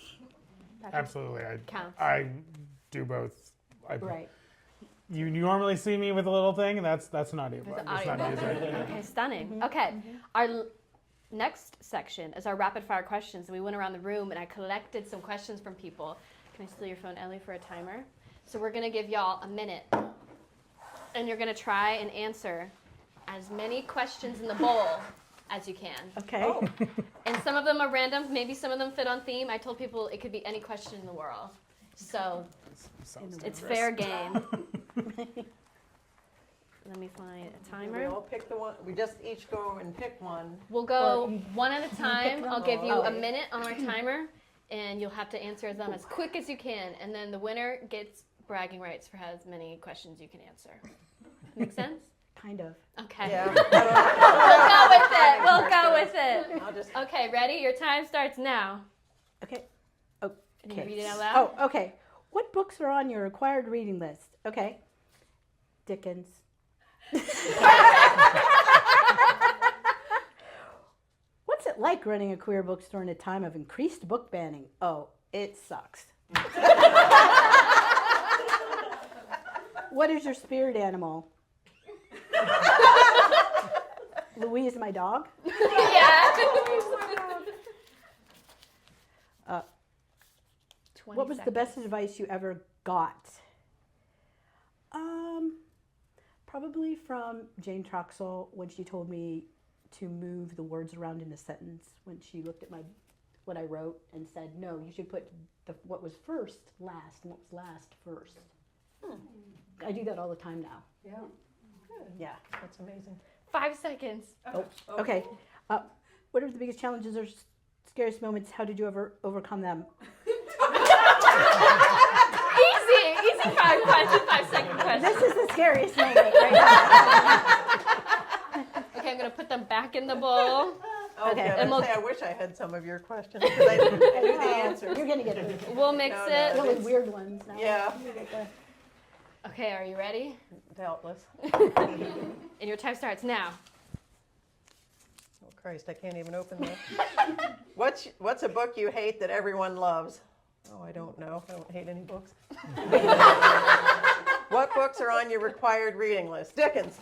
Patrick? absolutely. Counts. I do both. Right. You normally see me with a little thing, and that's an audiobook. There's an It's not audiobook. music. Okay, stunning. Okay, our next section is our rapid fire questions. And we went around the room and I collected some questions from people. Can I steal your phone, Ellie, for a timer? So we're gonna give y'all a minute. And you're gonna try and answer as many questions in the bowl as you can. Okay. Oh, And some of them are random. Maybe some of them fit on theme. I told people it could be any question in the world. So Sounds it's dangerous. fair game. Let me find a we timer. all pick the one. We just each go and pick one. We'll go Or you- one at a time. them? I'll give you a Okay. minute on our timer, and you'll have to answer them as quick as you can. And then the winner gets bragging rights for as many questions you can answer. Make sense? Kind of. Okay. Yeah. We'll go with it. I'll just. Okay, ready? Your time starts now. Okay. Can you read it out Oh, loud? okay. What books are on your required reading list? Okay. Dickens. What's it like running a queer bookstore in a time of increased book banning? Oh, it sucks. What is your spirit animal? Louise, my dog. Yeah. 20 What was the seconds. best advice you ever got? Probably from Jane Troxell when she told me to move the words around in a sentence. When she looked at what I wrote and said, "No, you should put what was first last and what was last first." I do that all the time now. Yeah. Yeah. That's amazing. 5 seconds. Okay. What are the biggest challenges or scariest moments? How did you ever overcome them? Easy 5-second question. This is the scariest moment right now. Okay, I'm gonna put them back in the bowl. Okay. I And was we'll- gonna say, I wish I had some of your questions because I knew the answer. You're gonna get it. We'll mix No, it. no. Really weird ones now. Yeah. Okay, are you ready? Doubtless. And your time starts now. Oh Christ, I can't even open that. What's a book you hate that everyone loves? Oh, I don't know. I don't hate any books. What books are on your required reading list? Dickens.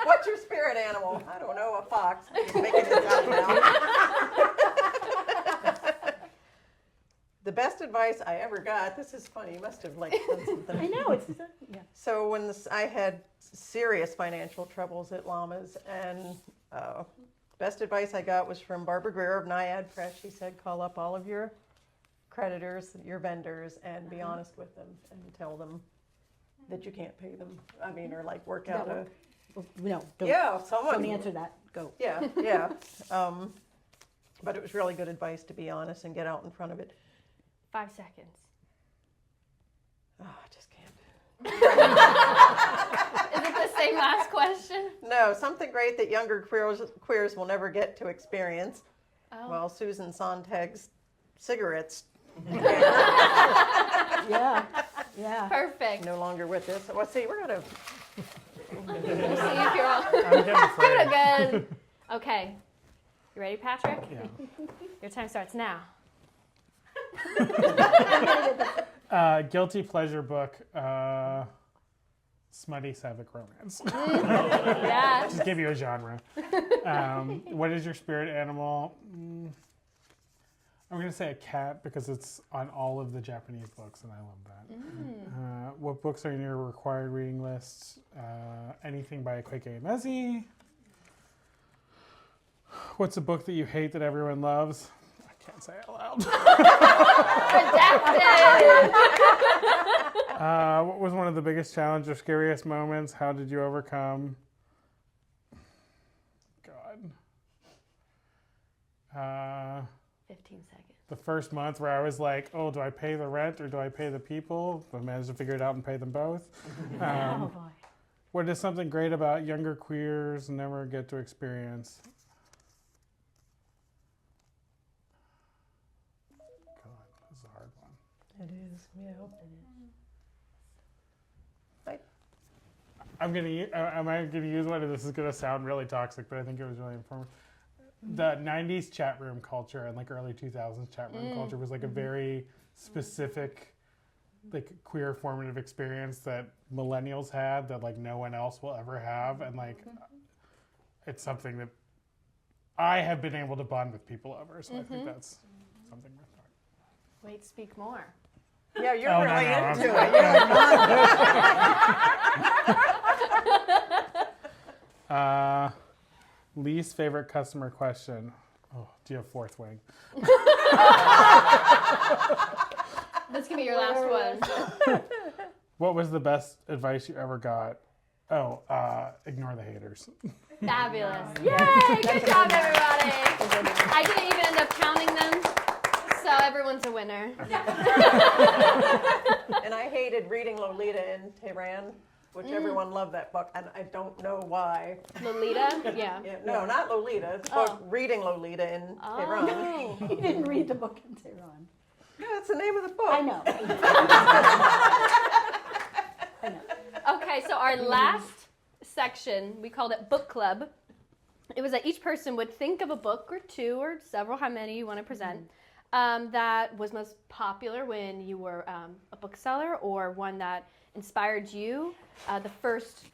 What's your spirit animal? I don't know, a fox. He's making it out now. The best advice I ever got, this is funny, you must have done something. I know, it's, yeah. So when I had serious financial troubles at Lammas, and best advice I got was from Barbara Greer of Naiad Press. She said, call up all of your creditors, your vendors, and be honest with them and tell them that you can't pay them. I mean, or like work out a... No, don't, Yeah, someone... don't answer that. Go. Yeah. But it was really good advice to be honest and get out in front of it. 5 seconds. Oh, I just can't. Is it the same last question? No, something great that younger queers will never get to experience. Oh. Well, Susan Sontag's cigarettes. Yeah, yeah. Perfect. No longer with us. Well, see, we're gonna. We'll see if you're all I'm getting afraid. good. Okay. You ready, Patrick? Yeah. Your time starts now. Guilty pleasure book, smutty sapphic romance. Yeah. Just give you a genre. What is your spirit animal? I'm going to say a cat because it's on all of the Japanese books and I love that. What books are in your required reading list? Anything by Koike Emezi. What's a book that you hate that everyone loves? I can't say it out loud. What was one of the biggest challenges or scariest moments? How did you overcome? God. 15 seconds. The first month where I was like, oh, do I pay the rent or do I pay the people? I managed to figure it out and pay them both. Oh, boy. What is something great about younger queers never get to experience? God, this is a hard one. It is, yeah. I'm gonna use one, and this is gonna sound really toxic, but I think it was really informative. The 90s chat room culture and like early 2000s chat room culture was like a very specific like queer formative experience that millennials had that like no one else will ever have, and like it's something that I have been able to bond with people over, so I think that's something worth talking. Wait, speak more. Yeah, you're Oh, no, really no, into I'm- it. You're like, Least favorite customer question. Oh, do you have fourth wing? This can be your last one. What was the best advice you ever got? Oh, ignore the haters. Fabulous. Yay! Good job, everybody. I didn't even end up counting them, so everyone's a winner. And I hated reading Lolita in Tehran, which everyone loved that book, and I don't know why. Lolita? Yeah. No, not Lolita. The book Reading Lolita in Tehran. Oh. You didn't read the book in Tehran. Yeah, that's the name of the book. I know. I know. Okay, so our last section, we called it book club. It was that each person would think of a book or two or several, how many you want to present, that was most popular when you were a bookseller, or one that inspired you, the first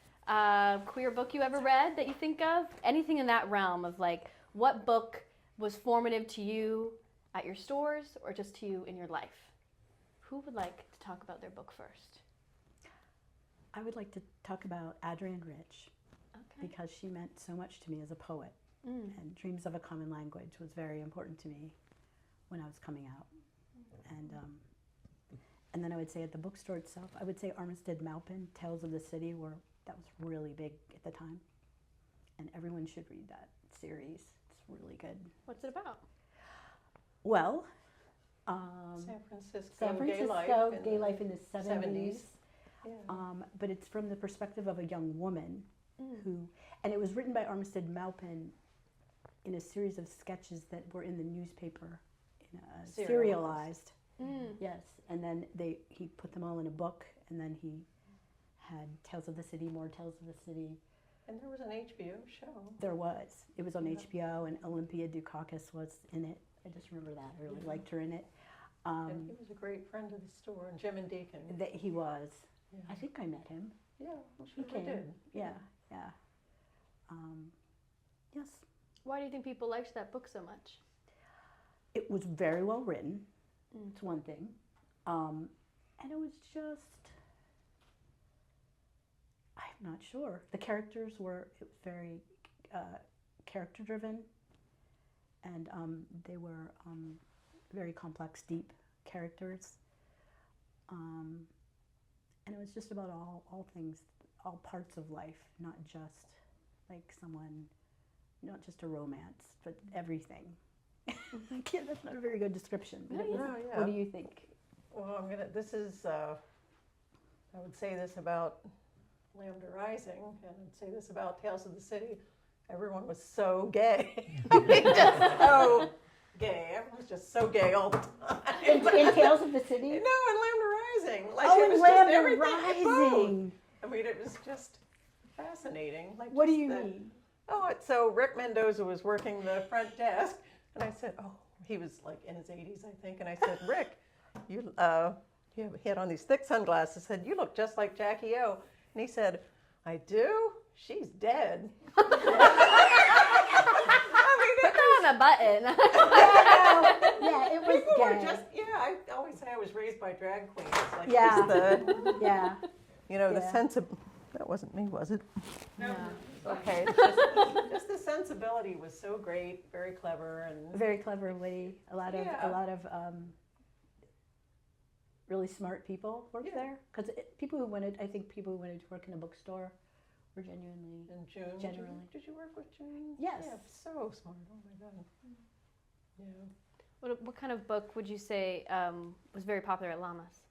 queer book you ever read that you think of, anything in that realm of like what book was formative to you at your stores or just to you in your life. Who would like to talk about their book first? I would like to talk about Adrienne Rich Okay. because she meant so much to me as a poet. And Dreams of a Common Language was very important to me when I was coming out. And then I would say at the bookstore itself, I would say Armistead Maupin, Tales of the City, that was really big at the time. And everyone should read that series. It's really good. What's it about? Well, San Francisco, San Francisco gay life in the 70s. Yeah. But it's from the perspective of a young woman who, and it was written by Armistead Maupin in a series of sketches that were in the newspaper, in a serialized. Yes, and then he put them all in a book, and then he had Tales of the City, more Tales of the City. And there was an HBO show. There was. It was on HBO, and Olympia Dukakis was in it. I just remember that. I really liked her in it. And he was a great friend of the store, and Jim and Deacon. That he was. Yeah. I think I met him. Yeah, I'm He sure we came. did. Yeah. Yes. Why do you think people liked that book so much? It was very well written. It's one thing. And it was just, I'm not sure. The characters it was very character driven. And they were very complex, deep characters. And it was just about all things, all parts of life, not just like not just a romance, but everything. That's not a very good description. But what do you think? Well, this is, I would say this about Lambda Rising, and I'd say this about Tales of the City. Everyone was so gay. I mean, just so gay. Everyone was just so gay all the time. In Tales of the City? No, in Lambda Rising. Like, Oh, it in was Lambda just everything. Rising. I mean, it was just fascinating. Like, What do just you the- mean? So Rick Mendoza was working the front desk, and I said, he was like in his 80s, I think, and I said, Rick, he had on these thick sunglasses, said, you look just like Jackie O. And he said, I do? She's dead. Put that on a button. Yeah, it was People were gay. just, I always say I was raised by drag queens. Like, Yeah. just the, Yeah. the Yeah. sense of, that wasn't me, was it? No. Okay, just the sensibility was so great, very clever, and Very clever, witty. A lot of really smart people worked there. Because people who wanted to work in a bookstore were genuinely. and June. Generally. Did you work with June? Yes. Yeah, so smart. Oh my God. Yeah. What kind of book would you say was very popular at Lammas?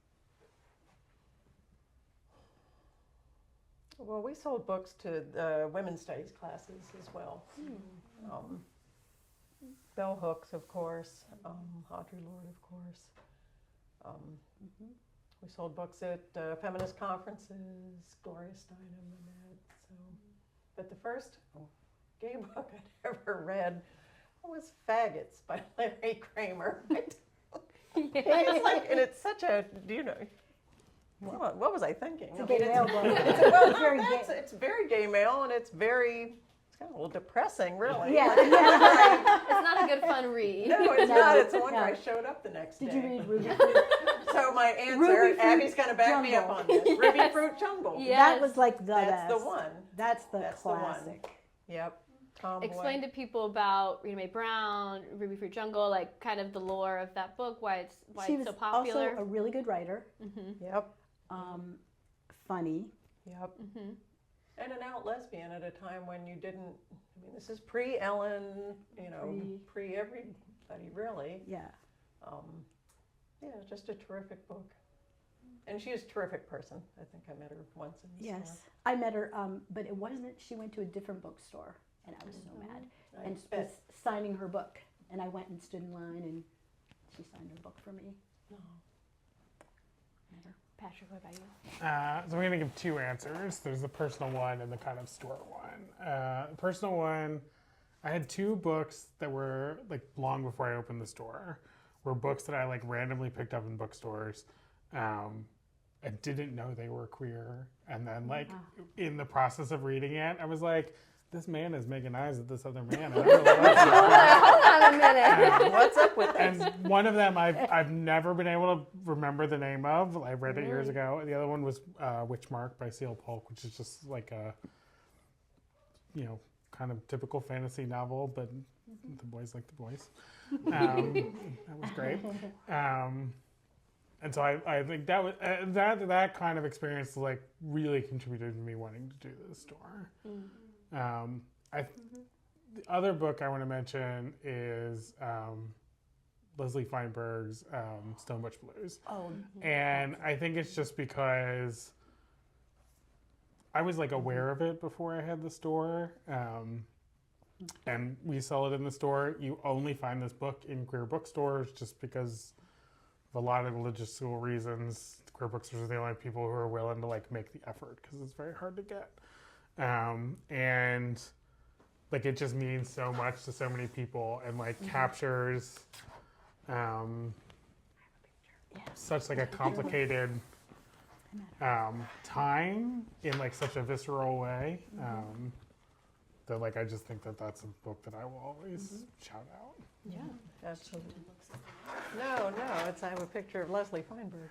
Well, we sold books to the women's studies classes as well. Bell Hooks, of course. Audre Lorde, of course. We sold books at feminist conferences. Gloria Steinem and that. So, but the first gay book I'd ever read was Faggots by Larry Kramer. It's like, and it's such a, what was I thinking? It's a gay male book. It's very gay male, and it's kind of a little depressing, really. Yeah. It's not a good fun read. No, it's No, not. It's the one where no. I showed up the next day. Did you read Ruby? So my answer, Ruby Fruit Abby's going to back me up Jumble. on this. Ruby Fruit Jumble. Yeah. That Yes. was like the That's best. the one. That's the That's the one. classic. Yep. tomboy. Explain to people about Rita Mae Brown, Ruby Fruit Jungle, like kind of the lore of that book, why it's She was so popular. also a really good writer, Yep. funny. Yep. And an out lesbian at a time when you didn't, I mean, this is pre-Ellen, pre-everybody, really. Yeah. Yeah, just a terrific book. And she was a terrific person. I think I met her once in the Yes, store. I met her, but it wasn't. She went to a different bookstore, and I was so mad. I And bet. was signing her book, and I went and stood in line, and she signed her book for me. No. Never. Patrick, what about you? So I'm going to give two answers. There's the personal one and the kind of store one. The personal one, I had two books that were like long before I opened the store. Were books that I like randomly picked up in bookstores. I didn't know they were queer. And then like in the process of reading it, I was like, this man is making eyes at this other man. I don't know what Hold on a minute. What's up with this? And one of them I've never been able to remember the name of. I read it years ago. The other one was Witchmark by C.L. Polk, which is just like a, kind of typical fantasy novel, but the boys like the boys. That was great. And so I think that was that kind of experience like really contributed to me wanting to do this store. The other book I want to mention is Leslie Feinberg's Stonebutch Blues. Oh, And I think it's just because I was like aware of it before I had the store. And we sell it in the store. You only find this book in queer bookstores just because of a lot of logistical reasons. The queer bookstores are the only people who are willing to like make the effort because it's very hard to get. And like it just means so much to so many people and like captures such like a complicated time in like such a visceral way that like I just think that that's a book that I will always shout out. Yeah, absolutely. No, I have a picture of Leslie Feinberg.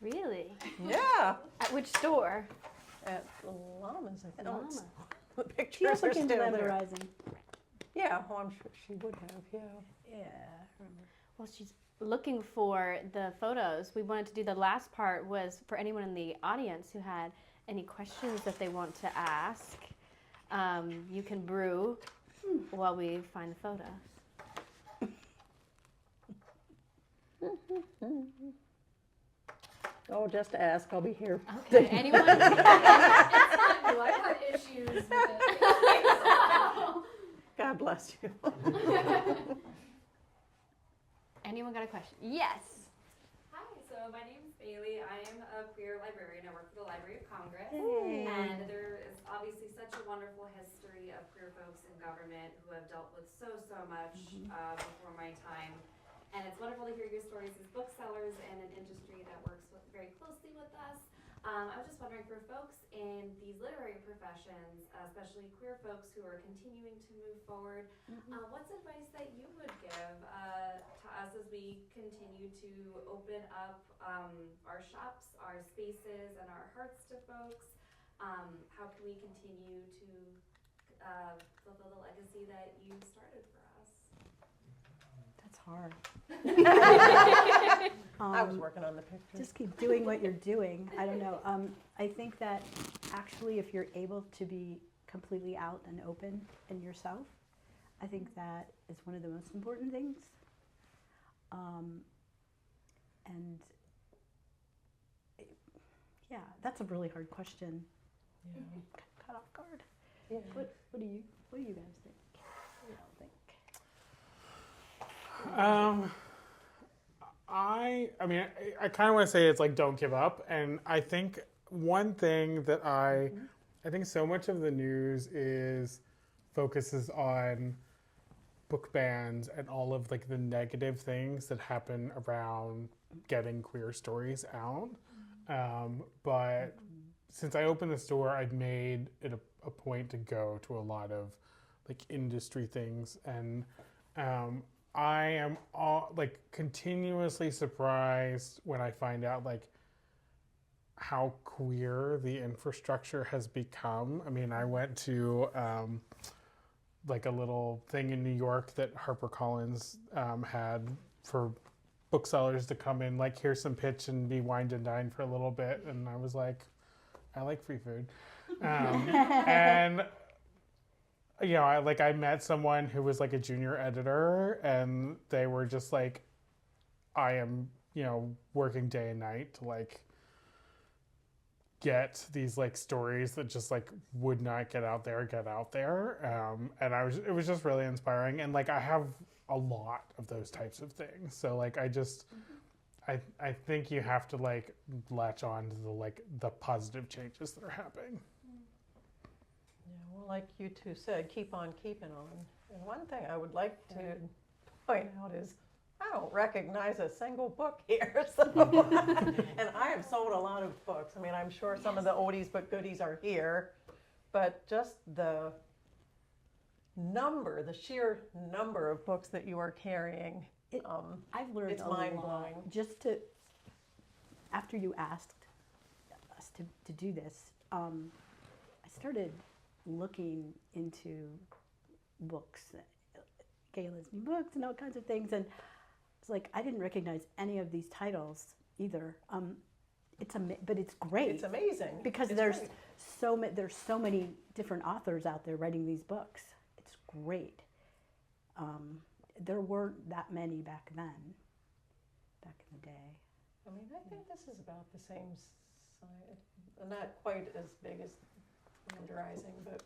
Really? Yeah, At which store? at Lammas, I think. Oh, it's- Llama. the picture she also is came to still Lambda there. Rising. Yeah, well, I'm sure she would have, yeah. Yeah, I remember. Well, she's looking for the photos. We wanted to do the last part was for anyone in the audience who had any questions that they want to ask. You can brew while we find the photos. Oh, just ask, I'll be here. Okay, anyone? It's not you. I've had issues with it. God bless you. Anyone got a question? Yes. Hi, so my name's Bailey. I am a queer librarian. I work for the Library of Congress. Hey. And there is obviously such a wonderful history of queer folks in government who have dealt with so much before my time. And it's wonderful to hear your stories as booksellers and an industry that works very closely with us. I was just wondering for folks in these literary professions, especially queer folks who are continuing to move forward, what's advice that you would give to us as we continue to open up our shops, our spaces, and our hearts to folks? How can we continue to fulfill the legacy that you started for us? That's hard. I was working on the picture. Just keep doing what you're doing. I don't know. I think that actually if you're able to be completely out and open in yourself, I think that is one of the most important things. And yeah, that's a really hard question. Yeah. Caught off guard. Yeah. What do you guys think? What do y'all think? I mean, I kind of want to say it's like don't give up, and I think one thing that I think so much of the news focuses on book bans and all of like the negative things that happen around getting queer stories out. But since I opened the store, I've made it a point to go to a lot of like industry things, and I am continuously surprised when I find out like how queer the infrastructure has become. I mean, I went to like a little thing in New York that HarperCollins had for booksellers to come in, like hear some pitch and be wined and dined for a little bit. And I was like, I like free food. And I met someone who was like a junior editor, and they were just like, I am, working day and night to like get these like stories that just like would not get out there. And it was just really inspiring. And like, I have a lot of those types of things. So like, I think you have to like latch on to the positive changes that are happening. Yeah, well, like you two said, keep on keeping on. And one thing I would like to point out is I don't recognize a single book here. So and I have sold a lot of books. I mean, I'm sure some of the oldies but goodies are here, but just the sheer number of books that you are carrying, I've learned it's a lot. mind-blowing. After you asked us to do this, I started looking into books, gay lesbian books and all kinds of things, and it's like I didn't recognize any of these titles either. But it's great. It's amazing because it's there's great. there's so many different authors out there writing these books. It's great. There weren't that many back in the day. I mean, I think this is about the same size, not quite as big as Lambda Rising, but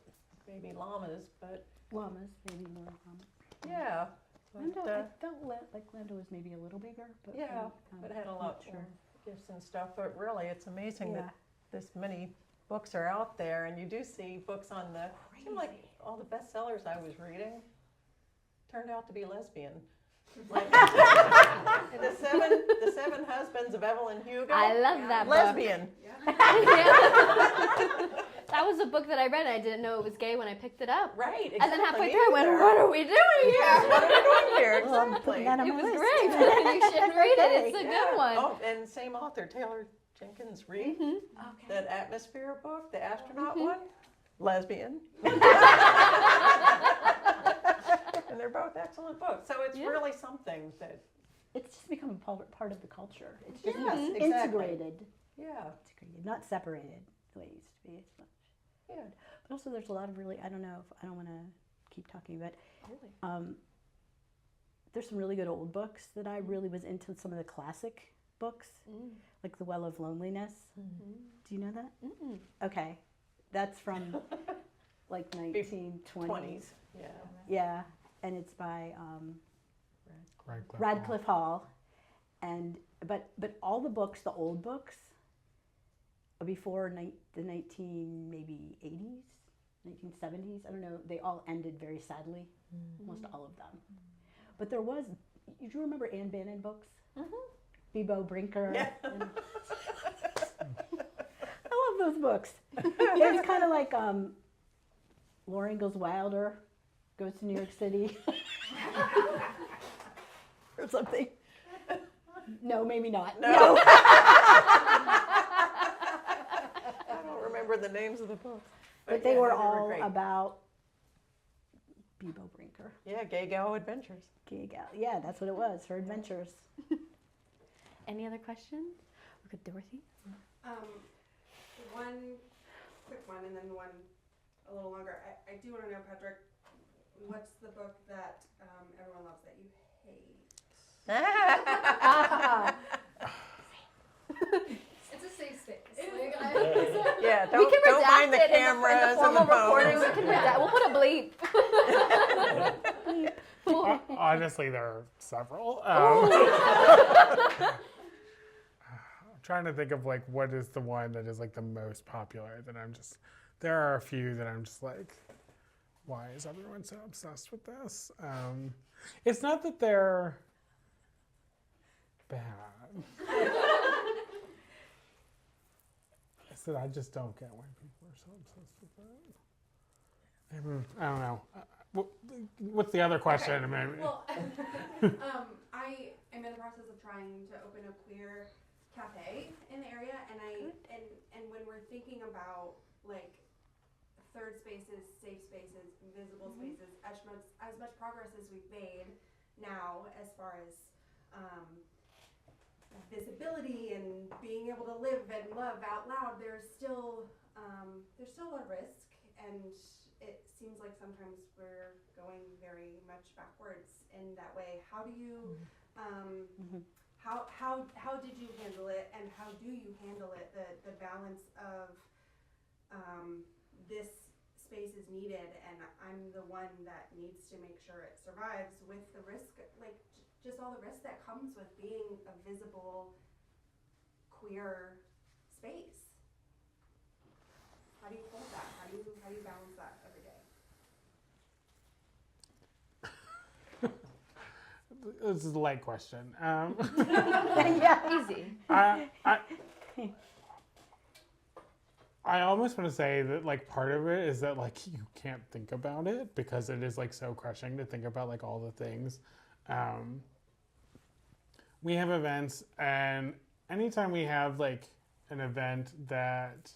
maybe Lammas, but Lammas, maybe more Lammas. yeah. Lambda, But, I felt like Lambda was maybe a little bigger, but yeah, but it had a not lot more gifts and stuff. But really, it's amazing Yeah. that this many books are out there, and you do see books on the. It seemed like all the bestsellers I was reading turned out to be lesbian. Like the seven husbands of Evelyn Hugo. I love that book. Lesbian. That was a book that I read and I didn't know it was gay when I picked it up. Right. Exactly. And then halfway through I went, what are we doing here? Yeah, what are we doing here? Exactly. It was great. You should read it. It's a good one. Oh, and same author, Taylor Jenkins Reid. Mm-hmm. That Atmosphere book, the astronaut one, lesbian. And they're both excellent books. So it's really something that. It's just become a part of the culture. It's just Yes, exactly. integrated. Yeah. Integrated, not separated the way it used to be as much. Yeah. But also there's a lot of really, I don't want to keep talking, but there's some really good old books that I really was into, some of the classic books, like The Well of Loneliness. Mm-hmm. Do you know that? Mm-mm. Okay. That's from like 1920s. 20s. Yeah. Yeah. And it's by Radcliffe Hall. But all the books, the old books, before the 1980s, 1970s, I don't know, they all ended very sadly, almost all of them. But there was, do you remember Anne Bannon books? Bebo Brinker. Yeah. I love those books. It was kind of like Laura Ingalls Wilder goes to New York City. Or something. No, maybe not. No. I don't remember the names of the books. But they were all great. about Bebo Brinker. Yeah, Gay Gal Adventures. Gay gal. Yeah, that's what it was, her adventures. Any other questions? We're good, Dorothy? One quick one and then one a little longer. I do want to know, Patrick, what's the book that everyone loves that you hate? It's a safe space. Yeah, We can don't redact mind the it cameras in the formal and the recording. phones. We can redact. We'll put a bleep. Honestly, there are several. I'm trying to think of like what is the one that is like the most popular that there are a few that I'm just like, why is everyone so obsessed with this? It's not that they're bad. It's that I just don't get why people are so obsessed with that. I don't know. What's the other question? Okay. Well, I am in the process of trying to open a queer cafe in the area, and when we're thinking about like third spaces, safe spaces, visible spaces, as as much progress as we've made now, as far as visibility and being able to live and love out loud, there's still a lot of risk, and it seems like sometimes we're going very much backwards in that way. How do you how did you handle it, and how do you handle it, the balance of this space is needed and I'm the one that needs to make sure it survives, with the risk, like just all the risk that comes with being a visible queer space? How do you hold that? How do you balance that every day? This is a light question. Yeah. Easy. I almost want to say that like part of it is that like you can't think about it because it is like so crushing to think about like all the things. We have events, and anytime we have like an event that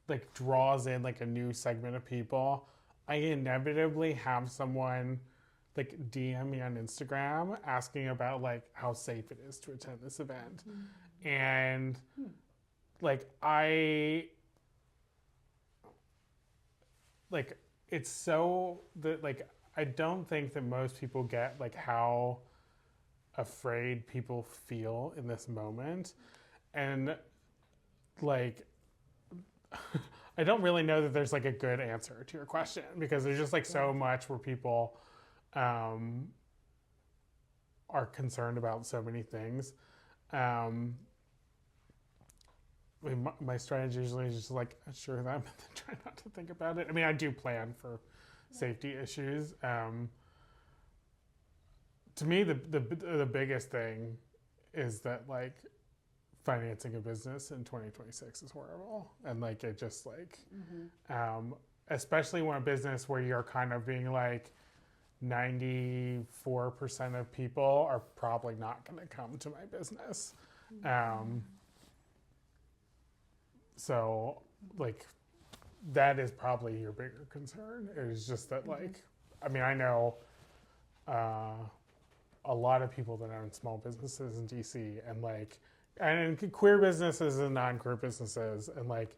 like draws in like a new segment of people, I inevitably have someone like DM me on Instagram asking about like how safe it is to attend this event. And like it's so that like I don't think that most people get like how afraid people feel in this moment. And like I don't really know that there's like a good answer to your question, because there's just like so much where people are concerned about so many things. I mean, my strategy usually is just like assure them and then try not to think about it. I mean, I do plan for safety issues. To me, the biggest thing is that like financing a business in 2026 is horrible, and like it just like, especially when a business where you're kind of being like 94% of people are probably not going to come to my business. So like that is probably your bigger concern. It is just that like, I mean, I know a lot of people that own small businesses in DC, and like, and queer businesses and non-queer businesses, and like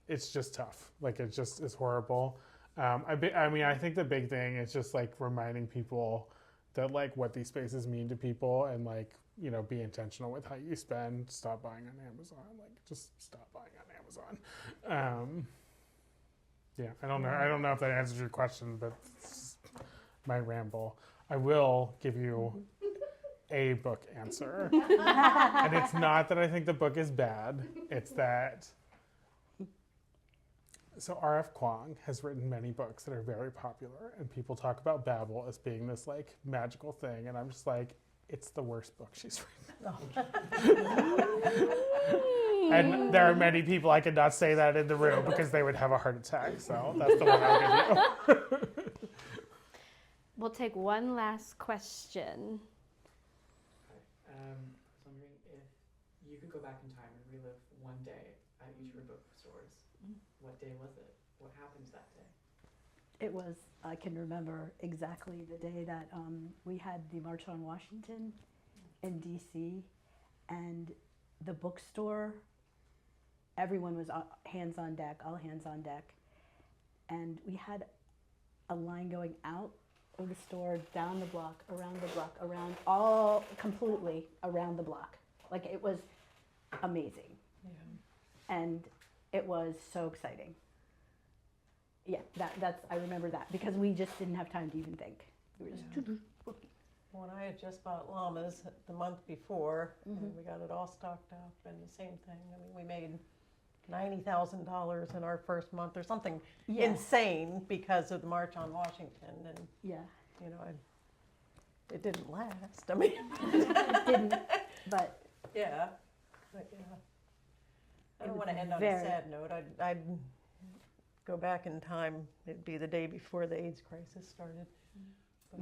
it's just tough. Like it just is horrible. I mean, I think the big thing is just like reminding people that like what these spaces mean to people, and like, you know, be intentional with how you spend. Stop buying on Amazon. Like just stop buying on Amazon. Yeah, I don't know if that answers your question, but it's my ramble. I will give you a book answer. And it's not that I think the book is bad. It's that, so R.F. Kuang has written many books that are very popular, and people talk about Babel as being this like magical thing, and I'm just like, it's the worst book she's written. And there are many people I could not say that in the room because they would have a heart attack, so that's the one I'll give you. We'll take one last question. I was wondering if you could go back in time and relive one day at each of your bookstores. What day was it? What happened that day? It was, I can remember exactly the day that we had the March on Washington in DC, and the bookstore, everyone was hands on deck, all hands on deck. And we had a line going out of the store, down the block, around, all completely around the block. Like it was amazing. Yeah. And it was so exciting. Yeah, that's I remember that because we just didn't have time to even think. We were just When I had just bought Lammas the month before, and we got it all stocked up, and the same thing. I mean, we made $90,000 in our first month or something insane because of the March on Washington, and you know, it didn't last. I mean, it didn't, but yeah. I don't want to end on a sad note. I'd go back in time. It'd be the day before the AIDS crisis started. But,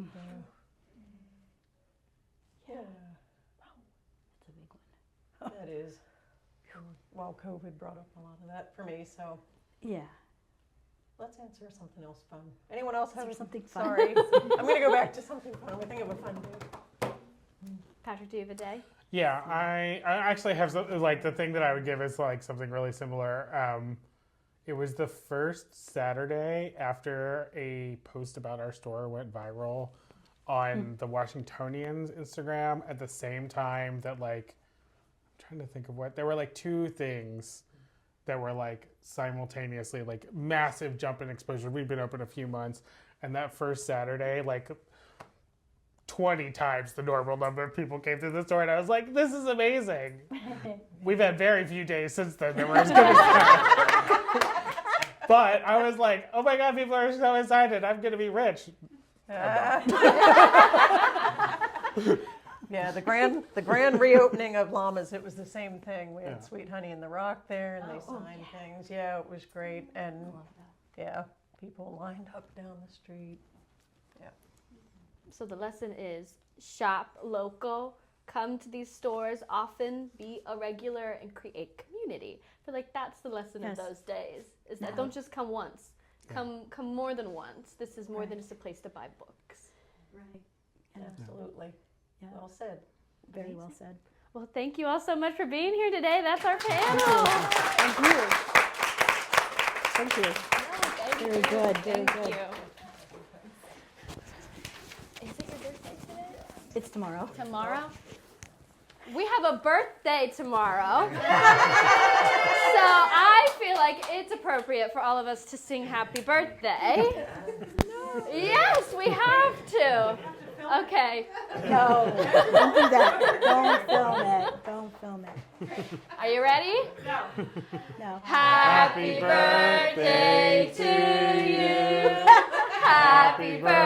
yeah. Wow, that's a big one. That is. Well, COVID brought up a lot of that for me, so. Yeah. Let's answer something else fun. Anyone else have something fun? Sorry. I'm going to go back to something fun. We think of a fun day. Patrick, do you have a day? Yeah, I actually have like the thing that I would give is like something really similar. It was the first Saturday after a post about our store went viral on the Washingtonian's Instagram at the same time that like, I'm trying to think of what, there were like two things that were like simultaneously like massive jump in exposure. We'd been open a few months, and that first Saturday, like 20 times the normal number of people came through the store, and I was like, this is amazing. We've had very few days since then that were as good as that. But I was like, oh my God, people are so excited. I'm going to be rich. Yeah, the grand reopening of Lammas, it was the same thing. We had Yeah. Sweet Honey in the Rock there, and they signed things. Yeah, it was great. And yeah, people lined up down the street. So the lesson is shop local, come to these stores often, be a regular, and create community. I feel like that's the lesson of those days, is that don't just come once. Come more than once. This is more than just a place to buy books. Right. Absolutely. Yeah. Well said. Very well said. Well, thank you all so much for being here today. That's our panel. Thank you. Thank you. Very good. Very Thank good. you. Is it your birthday today? It's tomorrow. Tomorrow? We have a birthday tomorrow. So I feel like it's appropriate for all of us to sing happy birthday. Yes, we have to. Okay. No, don't do that. Don't film it. Don't film it. Are you ready? No. Happy birthday to you. Happy birthday.